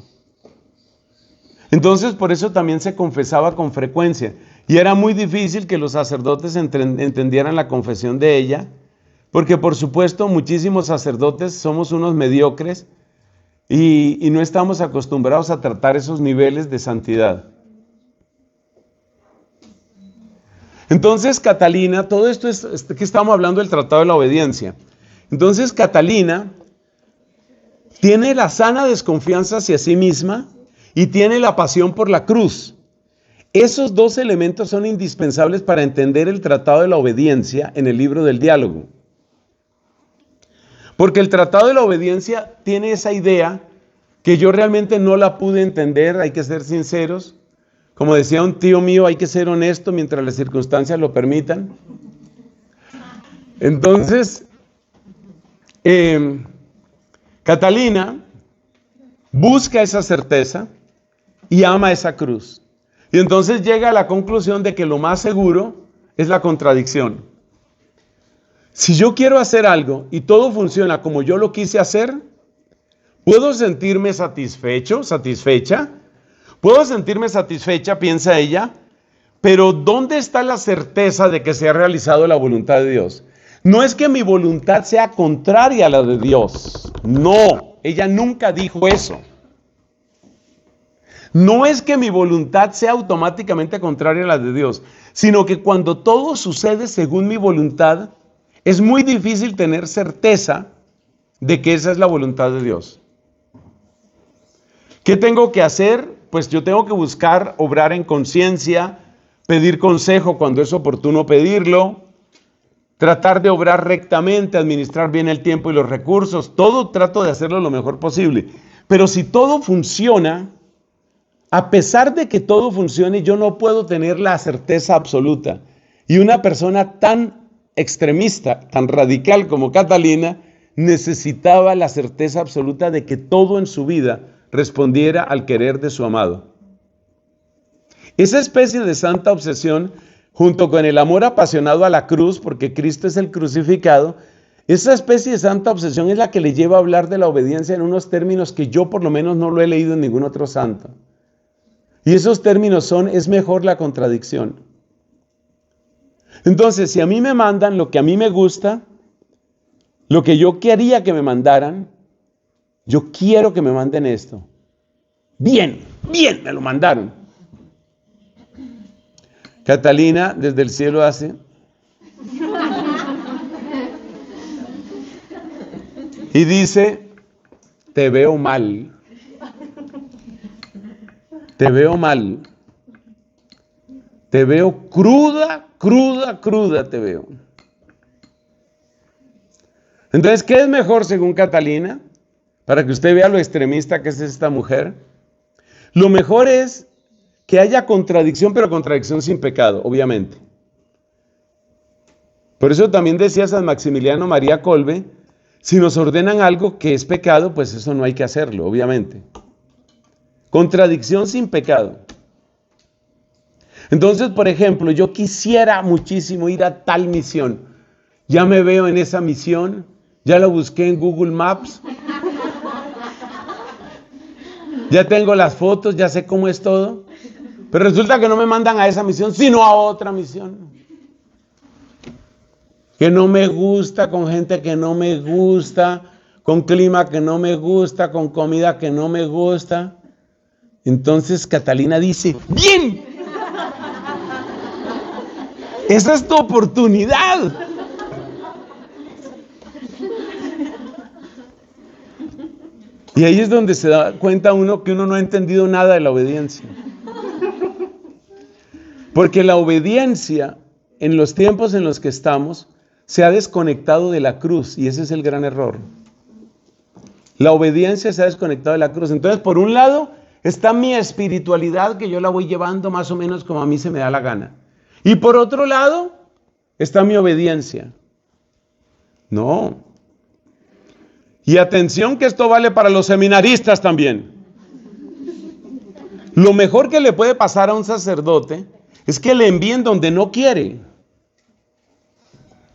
Speaker 1: Entonces por eso también se confesaba con frecuencia. Y era muy difícil que los sacerdotes entendieran la confesión de ella, porque por supuesto muchísimos sacerdotes somos unos mediocres y no estamos acostumbrados a tratar esos niveles de santidad. Entonces Catalina, todo esto es que estamos hablando del Tratado de la Obediencia. Entonces Catalina tiene la sana desconfianza hacia sí misma y tiene la pasión por la cruz. Esos dos elementos son indispensables para entender el Tratado de la Obediencia en el libro del diálogo. Porque el Tratado de la Obediencia tiene esa idea que yo realmente no la pude entender, hay que ser sinceros. Como decía un tío mío, hay que ser honesto mientras las circunstancias lo permitan. Entonces, Catalina busca esa certeza y ama esa cruz. Y entonces llega a la conclusión de que lo más seguro es la contradicción. Si yo quiero hacer algo y todo funciona como yo lo quise hacer, ¿puedo sentirme satisfecho, satisfecha? ¿Puedo sentirme satisfecha, piensa ella? Pero ¿dónde está la certeza de que se ha realizado la voluntad de Dios? No es que mi voluntad sea contraria a la de Dios. No, ella nunca dijo eso. No es que mi voluntad sea automáticamente contraria a la de Dios, sino que cuando todo sucede según mi voluntad, es muy difícil tener certeza de que esa es la voluntad de Dios. ¿Qué tengo que hacer? Pues yo tengo que buscar obrar en conciencia, pedir consejo cuando es oportuno pedirlo, tratar de obrar rectamente, administrar bien el tiempo y los recursos, todo trato de hacerlo lo mejor posible. Pero si todo funciona, a pesar de que todo funcione, yo no puedo tener la certeza absoluta. Y una persona tan extremista, tan radical como Catalina, necesitaba la certeza absoluta de que todo en su vida respondiera al querer de su amado. Esa especie de santa obsesión, junto con el amor apasionado a la cruz, porque Cristo es el crucificado, esa especie de santa obsesión es la que le lleva a hablar de la obediencia en unos términos que yo por lo menos no lo he leído en ningún otro santo. Y esos términos son, es mejor la contradicción. Entonces, si a mí me mandan lo que a mí me gusta, lo que yo quería que me mandaran, yo quiero que me manden esto. Bien, me lo mandaron. Catalina desde el cielo hace. Y dice, te veo mal. Te veo mal. Te veo cruda te veo. Entonces, ¿qué es mejor según Catalina? Para que usted vea lo extremista que es esta mujer. Lo mejor es que haya contradicción, pero contradicción sin pecado, obviamente. Por eso también decía San Maximiliano María Kolbe, si nos ordenan algo que es pecado, pues eso no hay que hacerlo, obviamente. Contradicción sin pecado. Entonces, por ejemplo, yo quisiera muchísimo ir a tal misión. Ya me veo en esa misión, ya lo busqué en Google Maps. Ya tengo las fotos, ya sé cómo es todo. Pero resulta que no me mandan a esa misión, sino a otra misión. Que no me gusta, con gente que no me gusta, con clima que no me gusta, con comida que no me gusta. Entonces Catalina dice, ¡bien! Esa es tu oportunidad. Y ahí es donde se da cuenta uno que uno no ha entendido nada de la obediencia. Porque la obediencia, en los tiempos en los que estamos, se ha desconectado de la cruz, y ese es el gran error. La obediencia se ha desconectado de la cruz. Entonces, por un lado, está mi espiritualidad, que yo la voy llevando más o menos como a mí se me da la gana. Y por otro lado, está mi obediencia. No. Y atención que esto vale para los seminaristas también. Lo mejor que le puede pasar a un sacerdote es que le envíen donde no quiere.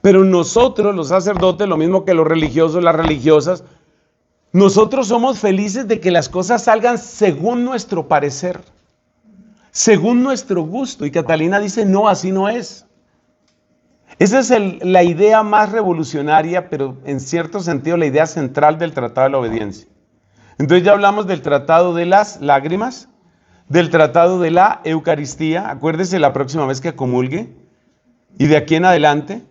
Speaker 1: Pero nosotros, los sacerdotes, lo mismo que los religiosos, las religiosas, nosotros somos felices de que las cosas salgan según nuestro parecer, según nuestro gusto. Y Catalina dice, no, así no es. Esa es la idea más revolucionaria, pero en cierto sentido la idea central del Tratado de la Obediencia. Entonces ya hablamos del Tratado de las Lágrimas, del Tratado de la Eucaristía. Acuérdese la próxima vez que comulgue. Y de aquí en adelante,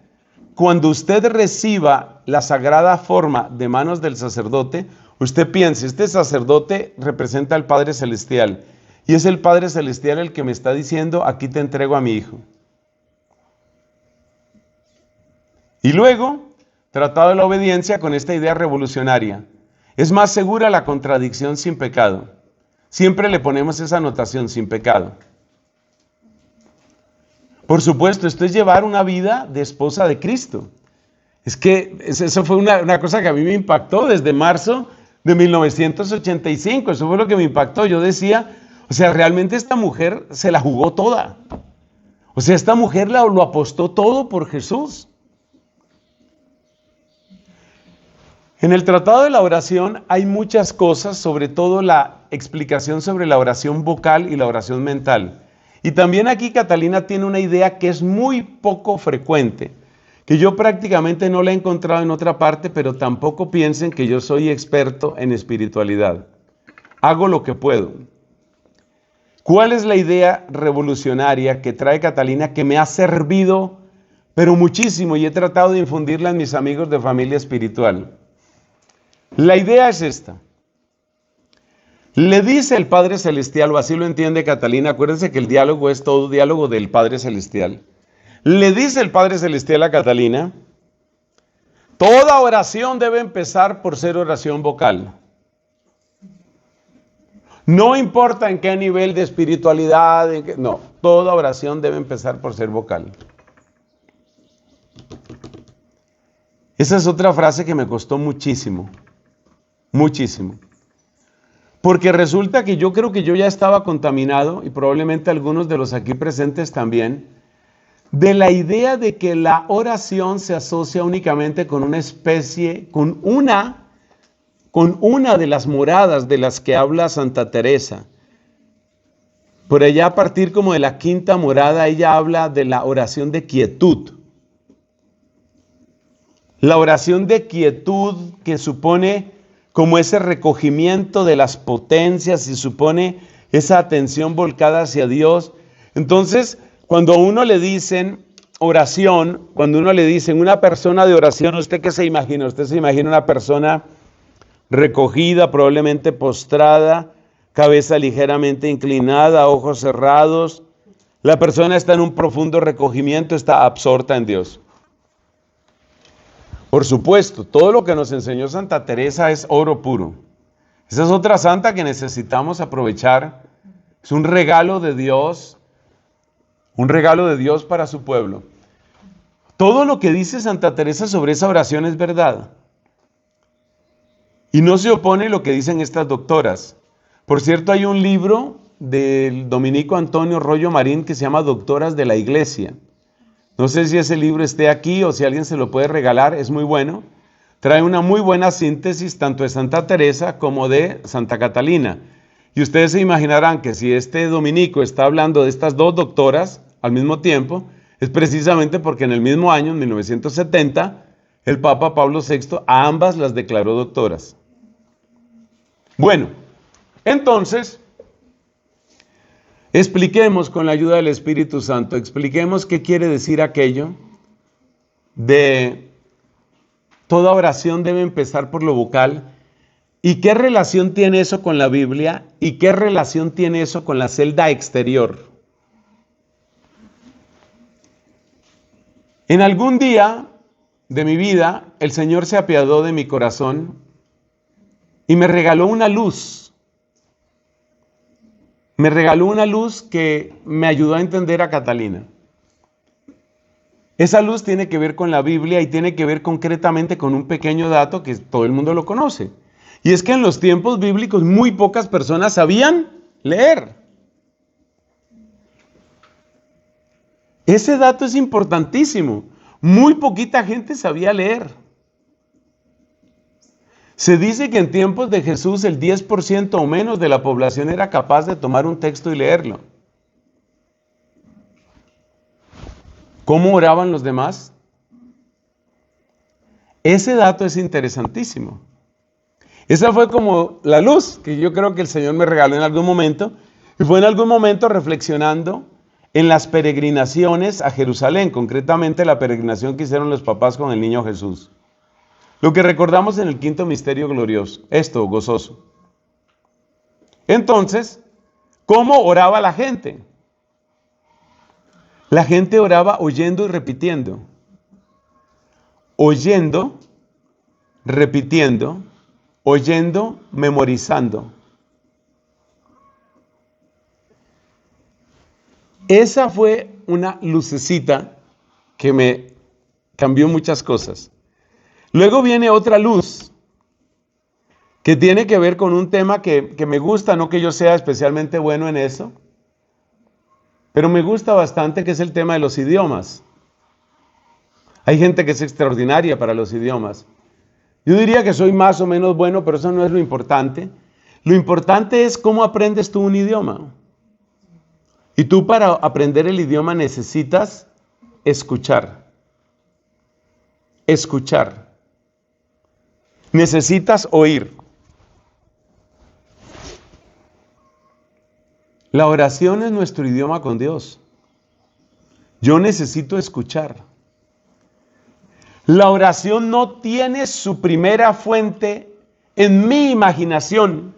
Speaker 1: cuando usted reciba la sagrada forma de manos del sacerdote, usted piense, este sacerdote representa al Padre Celestial. Y es el Padre Celestial el que me está diciendo, aquí te entrego a mi hijo. Y luego, Tratado de la Obediencia con esta idea revolucionaria. Es más segura la contradicción sin pecado. Siempre le ponemos esa anotación, sin pecado. Por supuesto, esto es llevar una vida de esposa de Cristo. Es que eso fue una cosa que a mí me impactó. Desde marzo de 1985. Eso fue lo que me impactó. Yo decía, o sea, realmente esta mujer se la jugó toda. O sea, esta mujer lo apostó todo por Jesús. En el Tratado de la Oración hay muchas cosas, sobre todo la explicación sobre la oración vocal y la oración mental. Y también aquí Catalina tiene una idea que es muy poco frecuente, que yo prácticamente no la he encontrado en otra parte, pero tampoco piensen que yo soy experto en espiritualidad. Hago lo que puedo. ¿Cuál es la idea revolucionaria que trae Catalina que me ha servido, pero muchísimo, y he tratado de infundirla en mis amigos de familia espiritual? La idea es esta. Le dice el Padre Celestial, o así lo entiende Catalina, acuérdense que el diálogo es todo diálogo del Padre Celestial. Le dice el Padre Celestial a Catalina, toda oración debe empezar por ser oración vocal. No importa en qué nivel de espiritualidad, no, toda oración debe empezar por ser vocal. Esa es otra frase que me costó muchísimo, muchísimo. Porque resulta que yo creo que yo ya estaba contaminado, y probablemente algunos de los aquí presentes también, de la idea de que la oración se asocia únicamente con una especie, con una de las moradas de las que habla Santa Teresa. Por allá, a partir como de la quinta morada, ella habla de la oración de quietud. La oración de quietud que supone como ese recogimiento de las potencias y supone esa atención volcada hacia Dios. Entonces, cuando a uno le dicen oración, cuando uno le dicen una persona de oración, ¿usted qué se imagina? Usted se imagina una persona recogida, probablemente postrada, cabeza ligeramente inclinada, ojos cerrados. La persona está en un profundo recogimiento, está absorta en Dios. Por supuesto, todo lo que nos enseñó Santa Teresa es oro puro. Esa es otra santa que necesitamos aprovechar. Es un regalo de Dios para su pueblo. Todo lo que dice Santa Teresa sobre esa oración es verdad. Y no se opone lo que dicen estas doctoras. Por cierto, hay un libro del dominico Antonio Rollo Marín que se llama Doctoras de la Iglesia. No sé si ese libro esté aquí o si alguien se lo puede regalar, es muy bueno. Trae una muy buena síntesis tanto de Santa Teresa como de Santa Catalina. Y ustedes se imaginarán que si este dominico está hablando de estas dos doctoras al mismo tiempo, es precisamente porque en el mismo año, en 1970, el Papa Pablo VI a ambas las declaró doctoras. Bueno, entonces, expliquemos con la ayuda del Espíritu Santo, expliquemos qué quiere decir aquello de toda oración debe empezar por lo vocal y qué relación tiene eso con la Biblia y qué relación tiene eso con la celda exterior. En algún día de mi vida, el Señor se apiadó de mi corazón y me regaló una luz. Me regaló una luz que me ayudó a entender a Catalina. Esa luz tiene que ver con la Biblia y tiene que ver concretamente con un pequeño dato que todo el mundo lo conoce. Y es que en los tiempos bíblicos muy pocas personas sabían leer. Ese dato es importantísimo. Muy poquita gente sabía leer. Se dice que en tiempos de Jesús el 10% o menos de la población era capaz de tomar un texto y leerlo. ¿Cómo oraban los demás? Ese dato es interesantísimo. Esa fue como la luz que yo creo que el Señor me regaló en algún momento. Y fue en algún momento reflexionando en las peregrinaciones a Jerusalén, concretamente la peregrinación que hicieron los papás con el niño Jesús. Lo que recordamos en el quinto misterio glorioso, esto, gozoso. Entonces, ¿cómo oraba la gente? La gente oraba oyendo y repitiendo. Oyendo, repitiendo, oyendo, memorizando. Esa fue una lucecita que me cambió muchas cosas. Luego viene otra luz, que tiene que ver con un tema que me gusta, no que yo sea especialmente bueno en eso, pero me gusta bastante, que es el tema de los idiomas. Hay gente que es extraordinaria para los idiomas. Yo diría que soy más o menos bueno, pero eso no es lo importante. Lo importante es cómo aprendes tú un idioma. Y tú para aprender el idioma necesitas escuchar. Escuchar. Necesitas oír. La oración es nuestro idioma con Dios. Yo necesito escuchar. La oración no tiene su primera fuente en mi imaginación.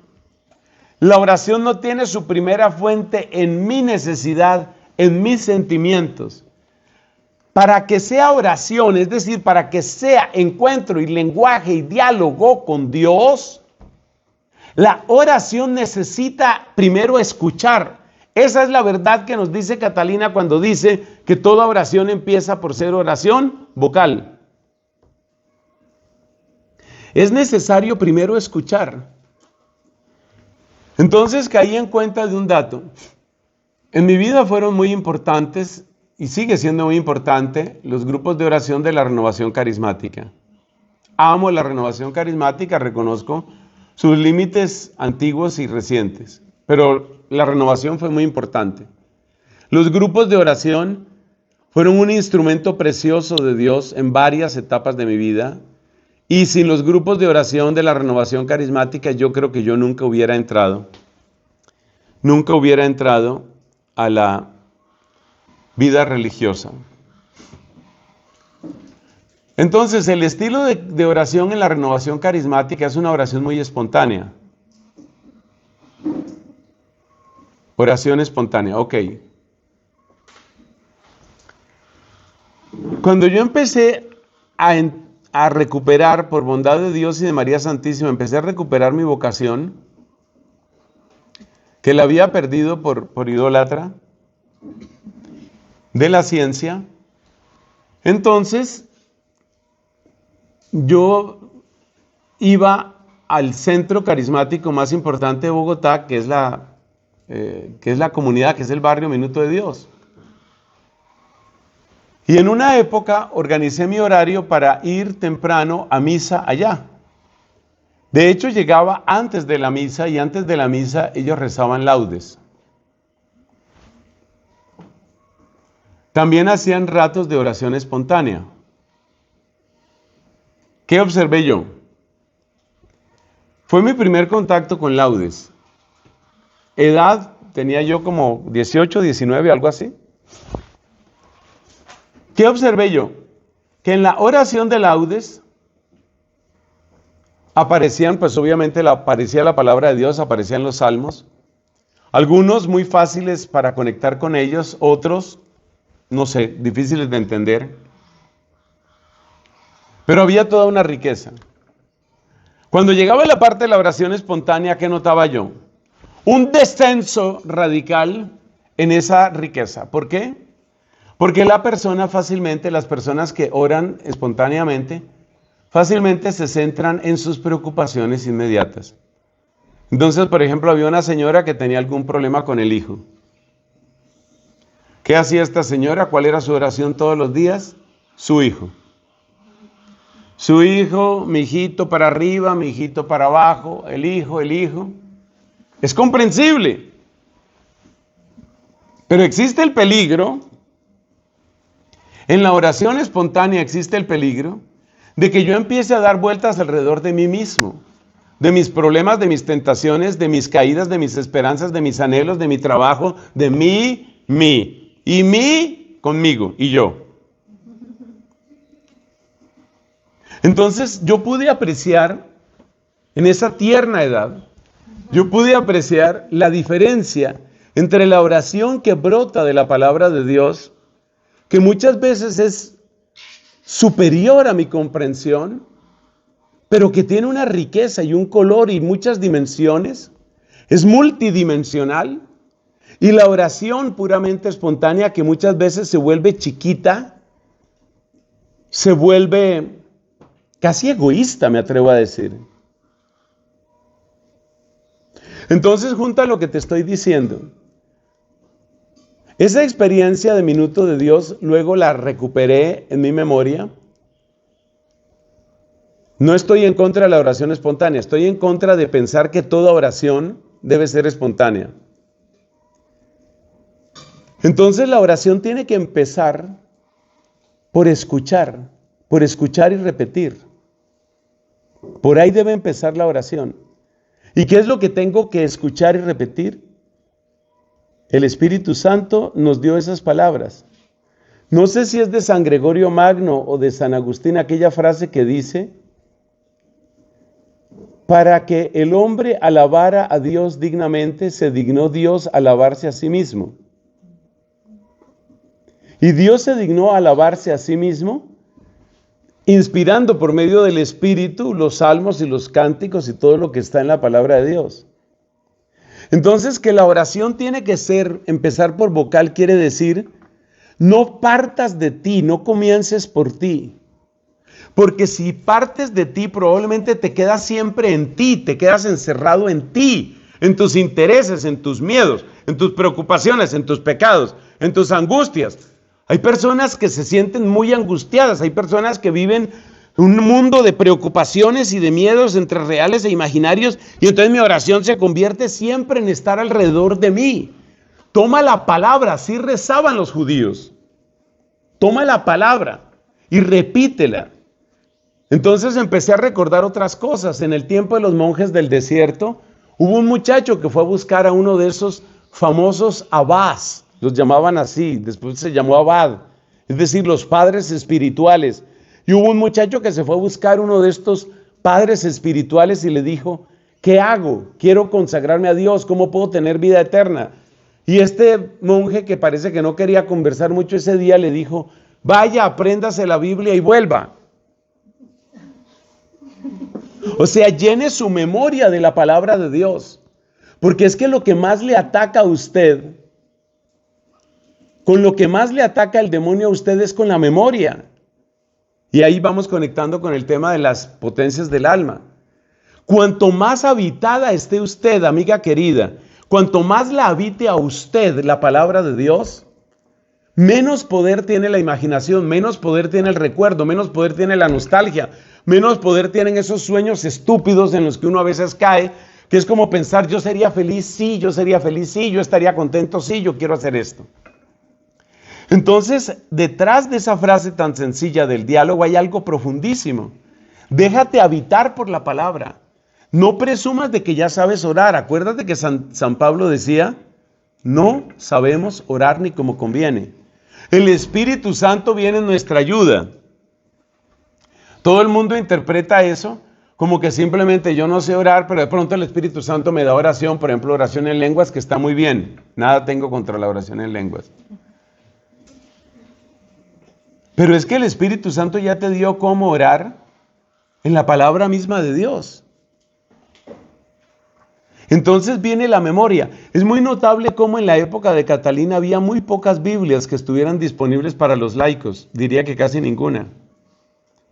Speaker 1: La oración no tiene su primera fuente en mi necesidad, en mis sentimientos. Para que sea oración, es decir, para que sea encuentro y lenguaje y diálogo con Dios, la oración necesita primero escuchar. Esa es la verdad que nos dice Catalina cuando dice que toda oración empieza por ser oración vocal. Es necesario primero escuchar. Entonces caí en cuenta de un dato. En mi vida fueron muy importantes, y sigue siendo muy importante, los grupos de oración de la renovación carismática. Amo la renovación carismática, reconozco sus límites antiguos y recientes, pero la renovación fue muy importante. Los grupos de oración fueron un instrumento precioso de Dios en varias etapas de mi vida, y sin los grupos de oración de la renovación carismática yo creo que yo nunca hubiera entrado a la vida religiosa. Entonces, el estilo de oración en la renovación carismática es una oración muy espontánea. Oración espontánea, ok. Cuando yo empecé a recuperar, por bondad de Dios y de María Santísima, empecé a recuperar mi vocación, que la había perdido por idólatra de la ciencia. Entonces, yo iba al centro carismático más importante de Bogotá, que es la comunidad, que es el barrio Minuto de Dios. Y en una época organicé mi horario para ir temprano a misa allá. De hecho, llegaba antes de la misa, y antes de la misa ellos rezaban laudes. También hacían ratos de oración espontánea. ¿Qué observé yo? Fue mi primer contacto con laudes. Edad, tenía yo como 18, 19, algo así. ¿Qué observé yo? Que en la oración de laudes aparecían, pues obviamente aparecía la palabra de Dios, aparecían los salmos. Algunos muy fáciles para conectar con ellos, otros, no sé, difíciles de entender. Pero había toda una riqueza. Cuando llegaba la parte de la oración espontánea, ¿qué notaba yo? Un descenso radical en esa riqueza. ¿Por qué? Porque las personas que oran espontáneamente, fácilmente se centran en sus preocupaciones inmediatas. Entonces, por ejemplo, había una señora que tenía algún problema con el hijo. ¿Qué hacía esta señora? ¿Cuál era su oración todos los días? Su hijo. Su hijo, mi hijito para arriba, mi hijito para abajo, el hijo, el hijo. Es comprensible. Pero existe el peligro, en la oración espontánea existe el peligro de que yo empiece a dar vueltas alrededor de mí mismo, de mis problemas, de mis tentaciones, de mis caídas, de mis esperanzas, de mis anhelos, de mi trabajo, de mí, y mí conmigo, y yo. Entonces yo pude apreciar, en esa tierna edad, yo pude apreciar la diferencia entre la oración que brota de la palabra de Dios, que muchas veces es superior a mi comprensión, pero que tiene una riqueza y un color y muchas dimensiones, es multidimensional, y la oración puramente espontánea que muchas veces se vuelve chiquita, se vuelve casi egoísta, me atrevo a decir. Entonces, junta lo que te estoy diciendo. Esa experiencia de minuto de Dios, luego la recuperé en mi memoria. No estoy en contra de la oración espontánea, estoy en contra de pensar que toda oración debe ser espontánea. Entonces la oración tiene que empezar por escuchar y repetir. Por ahí debe empezar la oración. ¿Y qué es lo que tengo que escuchar y repetir? El Espíritu Santo nos dio esas palabras. No sé si es de San Gregorio Magno o de San Agustín aquella frase que dice: para que el hombre alabara a Dios dignamente, se dignó Dios alabarse a sí mismo. Y Dios se dignó alabarse a sí mismo, inspirando por medio del Espíritu los salmos y los cánticos y todo lo que está en la palabra de Dios. Entonces, que la oración tiene que empezar por vocal, quiere decir, no partas de ti, no comiences por ti. Porque si partes de ti, probablemente te quedas siempre en ti, te quedas encerrado en ti, en tus intereses, en tus miedos, en tus preocupaciones, en tus pecados, en tus angustias. Hay personas que se sienten muy angustiadas, hay personas que viven un mundo de preocupaciones y de miedos entre reales e imaginarios, y entonces mi oración se convierte siempre en estar alrededor de mí. Toma la palabra, así rezaban los judíos. Toma la palabra y repítela. Entonces empecé a recordar otras cosas. En el tiempo de los monjes del desierto, hubo un muchacho que fue a buscar a uno de esos famosos abás, los llamaban así, después se llamó abad, es decir, los padres espirituales. Y hubo un muchacho que se fue a buscar uno de estos padres espirituales y le dijo: ¿qué hago? Quiero consagrarme a Dios, ¿cómo puedo tener vida eterna? Y este monje, que parece que no quería conversar mucho ese día, le dijo: vaya, apréndase la Biblia y vuelva. O sea, llene su memoria de la palabra de Dios. Porque es que lo que más le ataca a usted, con lo que más le ataca el demonio a usted es con la memoria. Y ahí vamos conectando con el tema de las potencias del alma. Cuanto más habitada esté usted, amiga querida, cuanto más la habite a usted la palabra de Dios, menos poder tiene la imaginación, menos poder tiene el recuerdo, menos poder tiene la nostalgia, menos poder tienen esos sueños estúpidos en los que uno a veces cae, que es como pensar: yo sería feliz, sí, yo sería feliz, sí, yo estaría contento, sí, yo quiero hacer esto. Entonces, detrás de esa frase tan sencilla del diálogo hay algo profundísimo. Déjate habitar por la palabra. No presumas de que ya sabes orar. Acuérdate que San Pablo decía: no sabemos orar ni como conviene. El Espíritu Santo viene en nuestra ayuda. Todo el mundo interpreta eso como que simplemente yo no sé orar, pero de pronto el Espíritu Santo me da oración, por ejemplo, oración en lenguas, que está muy bien. Nada tengo contra la oración en lenguas. Pero es que el Espíritu Santo ya te dio cómo orar en la palabra misma de Dios. Entonces viene la memoria. Es muy notable cómo en la época de Catalina había muy pocas Biblias que estuvieran disponibles para los laicos. Diría que casi ninguna.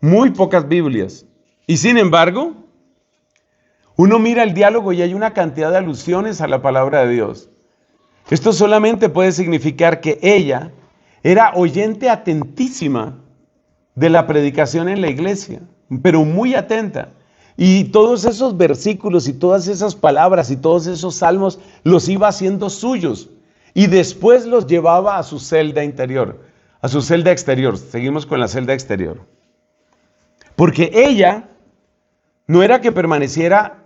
Speaker 1: Muy pocas Biblias. Y sin embargo, uno mira el diálogo y hay una cantidad de alusiones a la palabra de Dios. Esto solamente puede significar que ella era oyente atentísima de la predicación en la iglesia, pero muy atenta. Y todos esos versículos y todas esas palabras y todos esos salmos los iba haciendo suyos. Y después los llevaba a su celda interior, a su celda exterior. Seguimos con la celda exterior. Porque ella no era que permaneciera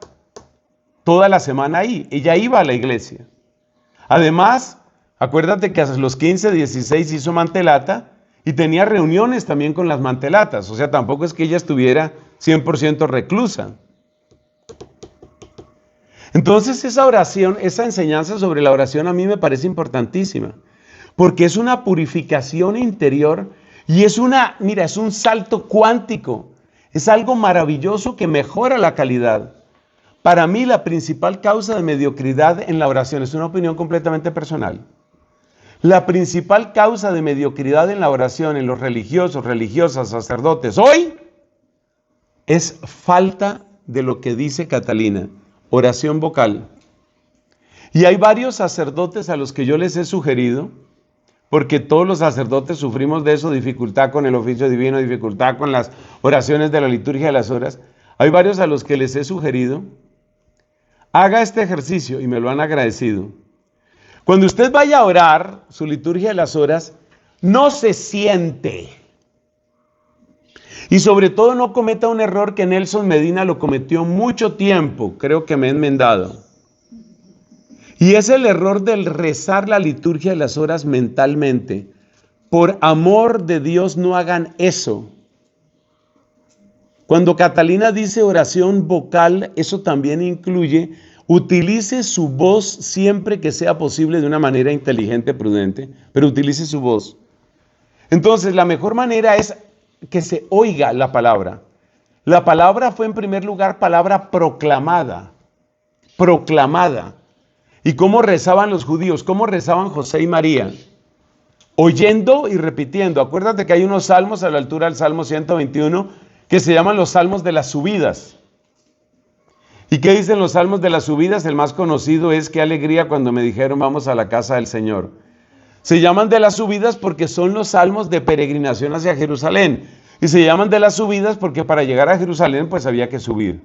Speaker 1: toda la semana ahí, ella iba a la iglesia. Además, acuérdate que a los 15, 16 hizo mantelata y tenía reuniones también con las mantelatas. O sea, tampoco es que ella estuviera 100% reclusa. Entonces esa oración, esa enseñanza sobre la oración a mí me parece importantísima. Porque es una purificación interior y es es un salto cuántico. Es algo maravilloso que mejora la calidad. Para mí la principal causa de mediocridad en la oración, es una opinión completamente personal. La principal causa de mediocridad en la oración, en los religiosos, religiosas, sacerdotes, hoy, es falta de lo que dice Catalina, oración vocal. Y hay varios sacerdotes a los que yo les he sugerido, porque todos los sacerdotes sufrimos de eso, dificultad con el oficio divino, dificultad con las oraciones de la liturgia de las horas. Hay varios a los que les he sugerido, haga este ejercicio y me lo han agradecido. Cuando usted vaya a orar su liturgia de las horas, no se siente. Y sobre todo no cometa un error que Nelson Medina lo cometió mucho tiempo, creo que me he enmendado. Y es el error del rezar la liturgia de las horas mentalmente. Por amor de Dios, no hagan eso. Cuando Catalina dice oración vocal, eso también incluye, utilice su voz siempre que sea posible de una manera inteligente, prudente, pero utilice su voz. Entonces, la mejor manera es que se oiga la palabra. La palabra fue en primer lugar palabra proclamada. Proclamada. ¿Y cómo rezaban los judíos? ¿Cómo rezaban José y María? Oyendo y repitiendo. Acuérdate que hay unos salmos a la altura del Salmo 121 que se llaman los salmos de las subidas. ¿Y qué dicen los salmos de las subidas? El más conocido es qué alegría cuando me dijeron vamos a la casa del Señor. Se llaman de las subidas porque son los salmos de peregrinación hacia Jerusalén. Y se llaman de las subidas porque para llegar a Jerusalén pues había que subir.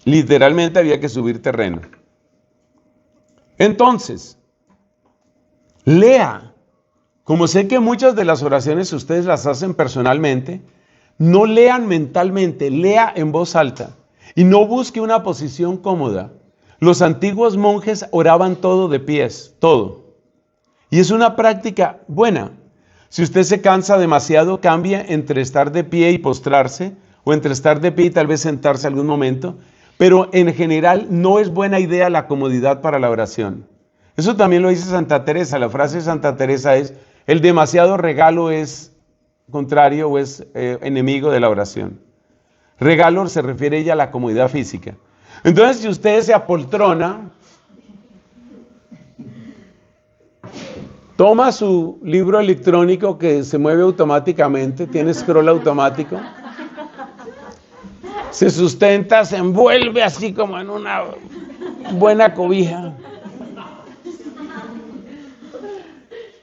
Speaker 1: Literalmente había que subir terreno. Entonces, lea. Como sé que muchas de las oraciones ustedes las hacen personalmente, no lean mentalmente, lea en voz alta. Y no busque una posición cómoda. Los antiguos monjes oraban todo de pies, todo. Y es una práctica buena. Si usted se cansa demasiado, cambia entre estar de pie y postrarse, o entre estar de pie y tal vez sentarse algún momento. Pero en general no es buena idea la comodidad para la oración. Eso también lo dice Santa Teresa. La frase de Santa Teresa es, el demasiado regalo es contrario o es enemigo de la oración. Regalo se refiere ella a la comodidad física. Entonces, si usted se apoltrona, toma su libro electrónico que se mueve automáticamente, tiene scroll automático, se sustenta, se envuelve así como en una buena cobija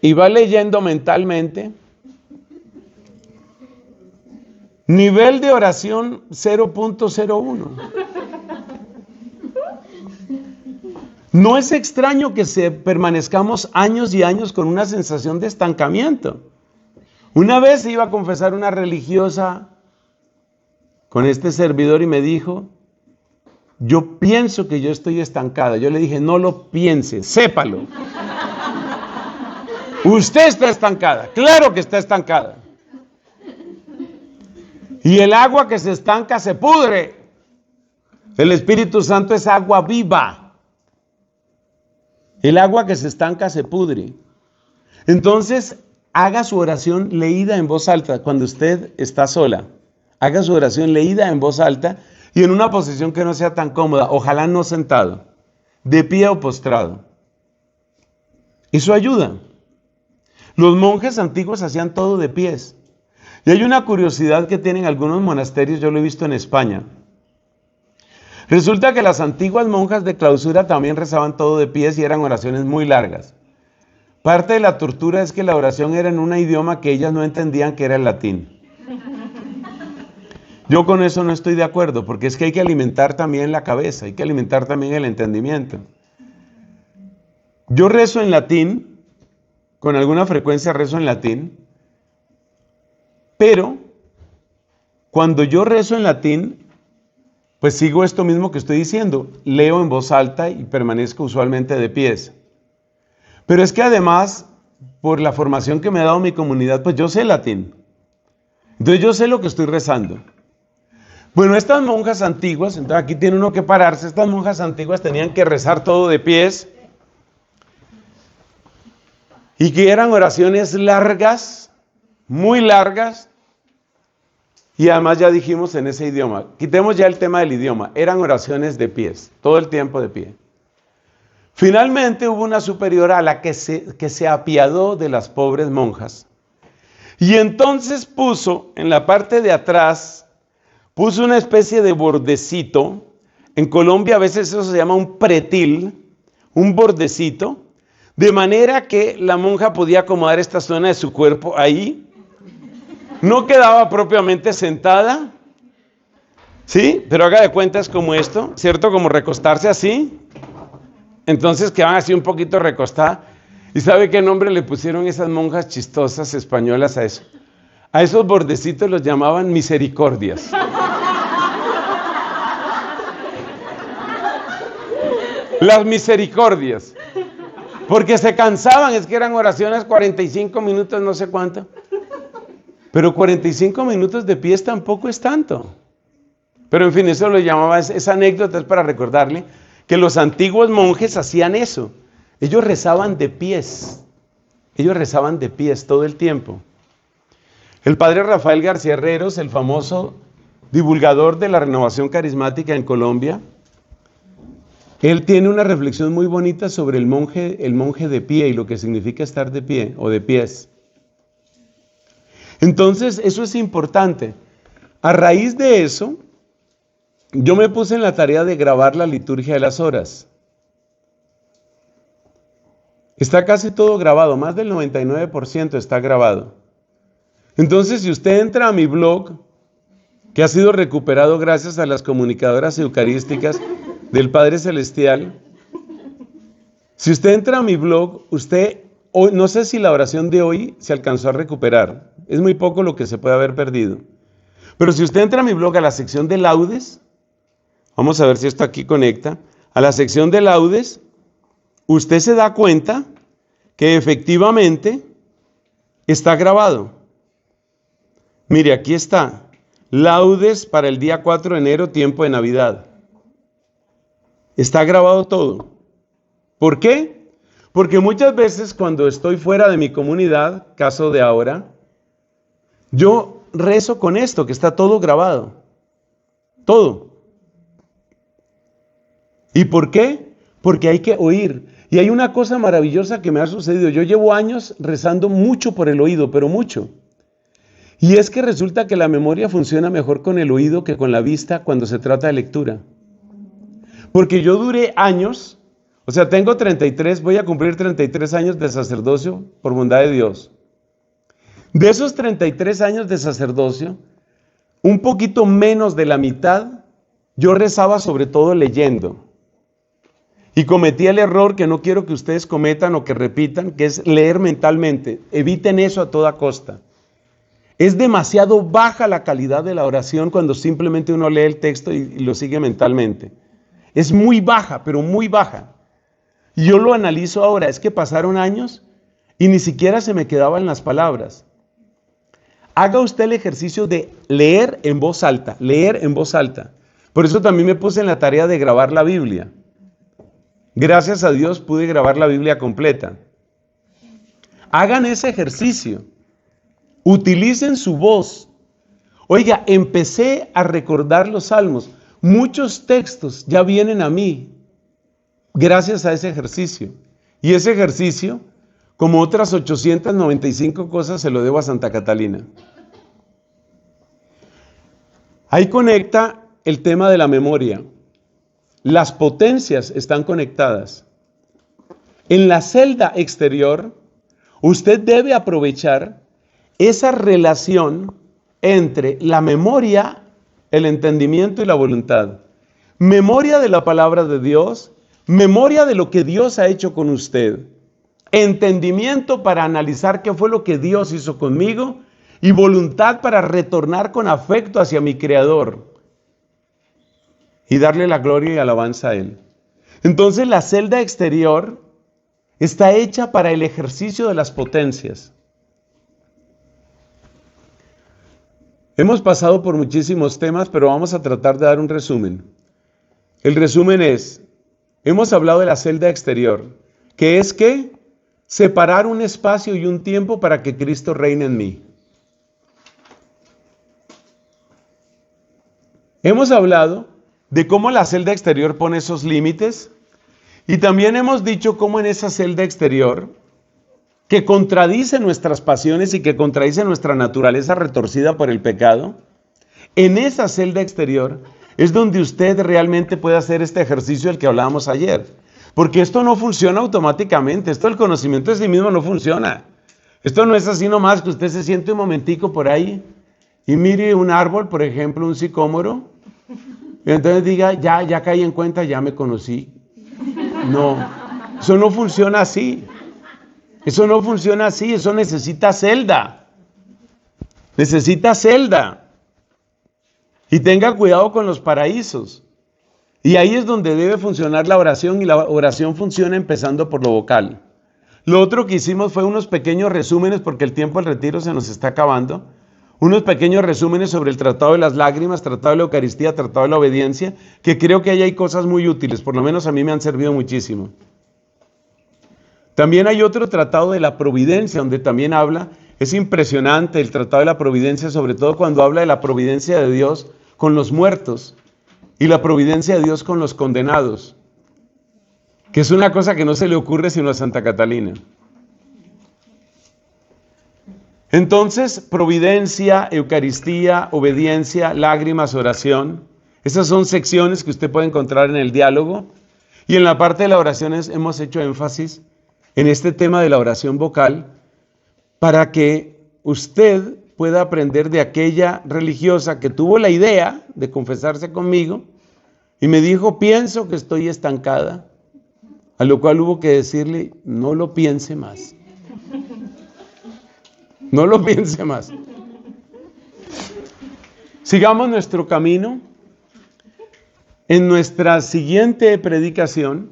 Speaker 1: y va leyendo mentalmente. Nivel de oración 0.01. No es extraño que permanezcamos años y años con una sensación de estancamiento. Una vez iba a confesar una religiosa con este servidor y me dijo, yo pienso que yo estoy estancada. Yo le dije, no lo piense, sépalo. Usted está estancada, claro que está estancada. Y el agua que se estanca se pudre. El Espíritu Santo es agua viva. El agua que se estanca se pudre. Entonces, haga su oración leída en voz alta cuando usted está sola. Haga su oración leída en voz alta y en una posición que no sea tan cómoda. Ojalá no sentado, de pie o postrado. Eso ayuda. Los monjes antiguos hacían todo de pies. Y hay una curiosidad que tienen algunos monasterios, yo lo he visto en España. Resulta que las antiguas monjas de clausura también rezaban todo de pies y eran oraciones muy largas. Parte de la tortura es que la oración era en un idioma que ellas no entendían, que era el latín. Yo con eso no estoy de acuerdo, porque es que hay que alimentar también la cabeza, hay que alimentar también el entendimiento. Yo rezo en latín, con alguna frecuencia rezo en latín, pero cuando yo rezo en latín, pues sigo esto mismo que estoy diciendo. Leo en voz alta y permanezco usualmente de pies. Pero es que además, por la formación que me ha dado mi comunidad, pues yo sé latín. Entonces yo sé lo que estoy rezando. Bueno, estas monjas antiguas, entonces aquí tiene uno que pararse, estas monjas antiguas tenían que rezar todo de pies. Y que eran oraciones largas, muy largas. Y además ya dijimos en ese idioma, quitemos ya el tema del idioma, eran oraciones de pies, todo el tiempo de pie. Finalmente hubo una superiora a la que se apiadó de las pobres monjas. Y entonces puso en la parte de atrás, puso una especie de bordecito. En Colombia a veces eso se llama un pretil. un bordecito, de manera que la monja podía acomodar esta zona de su cuerpo ahí. No quedaba propiamente sentada, ¿sí? Pero haga de cuenta, es como esto, ¿cierto? Como recostarse así. Entonces quedaban así un poquito recostadas. ¿Y sabe qué nombre le pusieron esas monjas chistosas españolas a eso? A esos bordecitos los llamaban misericordias. Las misericordias. Porque se cansaban, es que eran oraciones 45 minutos, no sé cuánto. Pero 45 minutos de pies tampoco es tanto. Pero en fin, eso lo llamaba, esa anécdota es para recordarle que los antiguos monjes hacían eso. Ellos rezaban de pies. Ellos rezaban de pies todo el tiempo. El padre Rafael García Herreros, el famoso divulgador de la renovación carismática en Colombia, él tiene una reflexión muy bonita sobre el monje de pie y lo que significa estar de pie o de pies. Entonces, eso es importante. A raíz de eso, yo me puse en la tarea de grabar la liturgia de las horas. Está casi todo grabado, más del 99% está grabado. Entonces, si usted entra a mi blog, que ha sido recuperado gracias a las comunicadoras eucarísticas del Padre Celestial, si usted entra a mi blog, hoy, no sé si la oración de hoy se alcanzó a recuperar, es muy poco lo que se puede haber perdido. Pero si usted entra a mi blog a la sección de laudes, vamos a ver si esto aquí conecta, a la sección de laudes, usted se da cuenta que efectivamente está grabado. Mire, aquí está, laudes para el día 4 de enero, tiempo de Navidad. Está grabado todo. ¿Por qué? Porque muchas veces cuando estoy fuera de mi comunidad, caso de ahora, yo rezo con esto, que está todo grabado. Todo. ¿Y por qué? Porque hay que oír. Y hay una cosa maravillosa que me ha sucedido. Yo llevo años rezando mucho por el oído, pero mucho. Y es que resulta que la memoria funciona mejor con el oído que con la vista cuando se trata de lectura. Porque yo duré años, o sea, tengo 33, voy a cumplir 33 años de sacerdocio por bondad de Dios. De esos 33 años de sacerdocio, un poquito menos de la mitad, yo rezaba sobre todo leyendo. Y cometí el error que no quiero que ustedes cometan o que repitan, que es leer mentalmente. Eviten eso a toda costa. Es demasiado baja la calidad de la oración cuando simplemente uno lee el texto y lo sigue mentalmente. Es muy baja, pero muy baja. Y yo lo analizo ahora, es que pasaron años y ni siquiera se me quedaban las palabras. Haga usted el ejercicio de leer en voz alta, leer en voz alta. Por eso también me puse en la tarea de grabar la Biblia. Gracias a Dios pude grabar la Biblia completa. Hagan ese ejercicio. Utilicen su voz. Oiga, empecé a recordar los salmos. Muchos textos ya vienen a mí gracias a ese ejercicio. Y ese ejercicio, como otras 895 cosas, se lo debo a Santa Catalina. Ahí conecta el tema de la memoria. Las potencias están conectadas. En la celda exterior, usted debe aprovechar esa relación entre la memoria, el entendimiento y la voluntad. Memoria de la palabra de Dios, memoria de lo que Dios ha hecho con usted. Entendimiento para analizar qué fue lo que Dios hizo conmigo y voluntad para retornar con afecto hacia mi Creador y darle la gloria y alabanza a Él. Entonces la celda exterior está hecha para el ejercicio de las potencias. Hemos pasado por muchísimos temas, pero vamos a tratar de dar un resumen. El resumen es, hemos hablado de la celda exterior, que es que separar un espacio y un tiempo para que Cristo reine en mí. Hemos hablado de cómo la celda exterior pone esos límites y también hemos dicho cómo en esa celda exterior, que contradice nuestras pasiones y que contradice nuestra naturaleza retorcida por el pecado, en esa celda exterior es donde usted realmente puede hacer este ejercicio del que hablábamos ayer, Porque esto no funciona automáticamente. Esto del conocimiento de sí mismo no funciona. Esto no es así nomás que usted se siente un momentico por ahí y mire un árbol, por ejemplo, un sicómoro, y entonces diga, ya caí en cuenta, ya me conocí. No, eso no funciona así. Eso no funciona así, eso necesita celda. Necesita celda. Y tenga cuidado con los paraísos. Y ahí es donde debe funcionar la oración, y la oración funciona empezando por lo vocal. Lo otro que hicimos fue unos pequeños resúmenes, porque el tiempo del retiro se nos está acabando. Unos pequeños resúmenes sobre el Tratado de las Lágrimas, Tratado de la Eucaristía, Tratado de la Obediencia, que creo que ahí hay cosas muy útiles, por lo menos a mí me han servido muchísimo. También hay otro Tratado de la Providencia, donde también habla, es impresionante el Tratado de la Providencia, sobre todo cuando habla de la providencia de Dios con los muertos y la providencia de Dios con los condenados, que es una cosa que no se le ocurre sino a Santa Catalina. Entonces, providencia, Eucaristía, obediencia, lágrimas, oración. Esas son secciones que usted puede encontrar en el diálogo. Y en la parte de las oraciones hemos hecho énfasis en este tema de la oración vocal para que usted pueda aprender de aquella religiosa que tuvo la idea de confesarse conmigo y me dijo, pienso que estoy estancada, a lo cual hubo que decirle, no lo piense más. No lo piense más. Sigamos nuestro camino. En nuestra siguiente predicación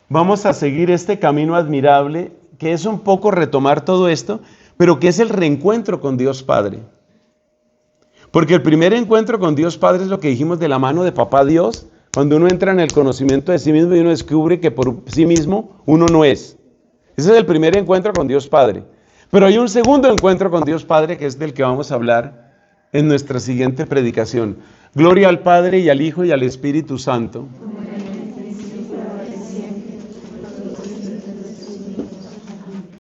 Speaker 1: vamos a seguir este camino admirable, que es un poco retomar todo esto, pero que es el reencuentro con Dios Padre. Porque el primer encuentro con Dios Padre es lo que dijimos de la mano de Papá Dios, cuando uno entra en el conocimiento de sí mismo y uno descubre que por sí mismo uno no es. Ese es el primer encuentro con Dios Padre. Pero hay un segundo encuentro con Dios Padre, que es del que vamos a hablar en nuestra siguiente predicación. Gloria al Padre y al Hijo y al Espíritu Santo.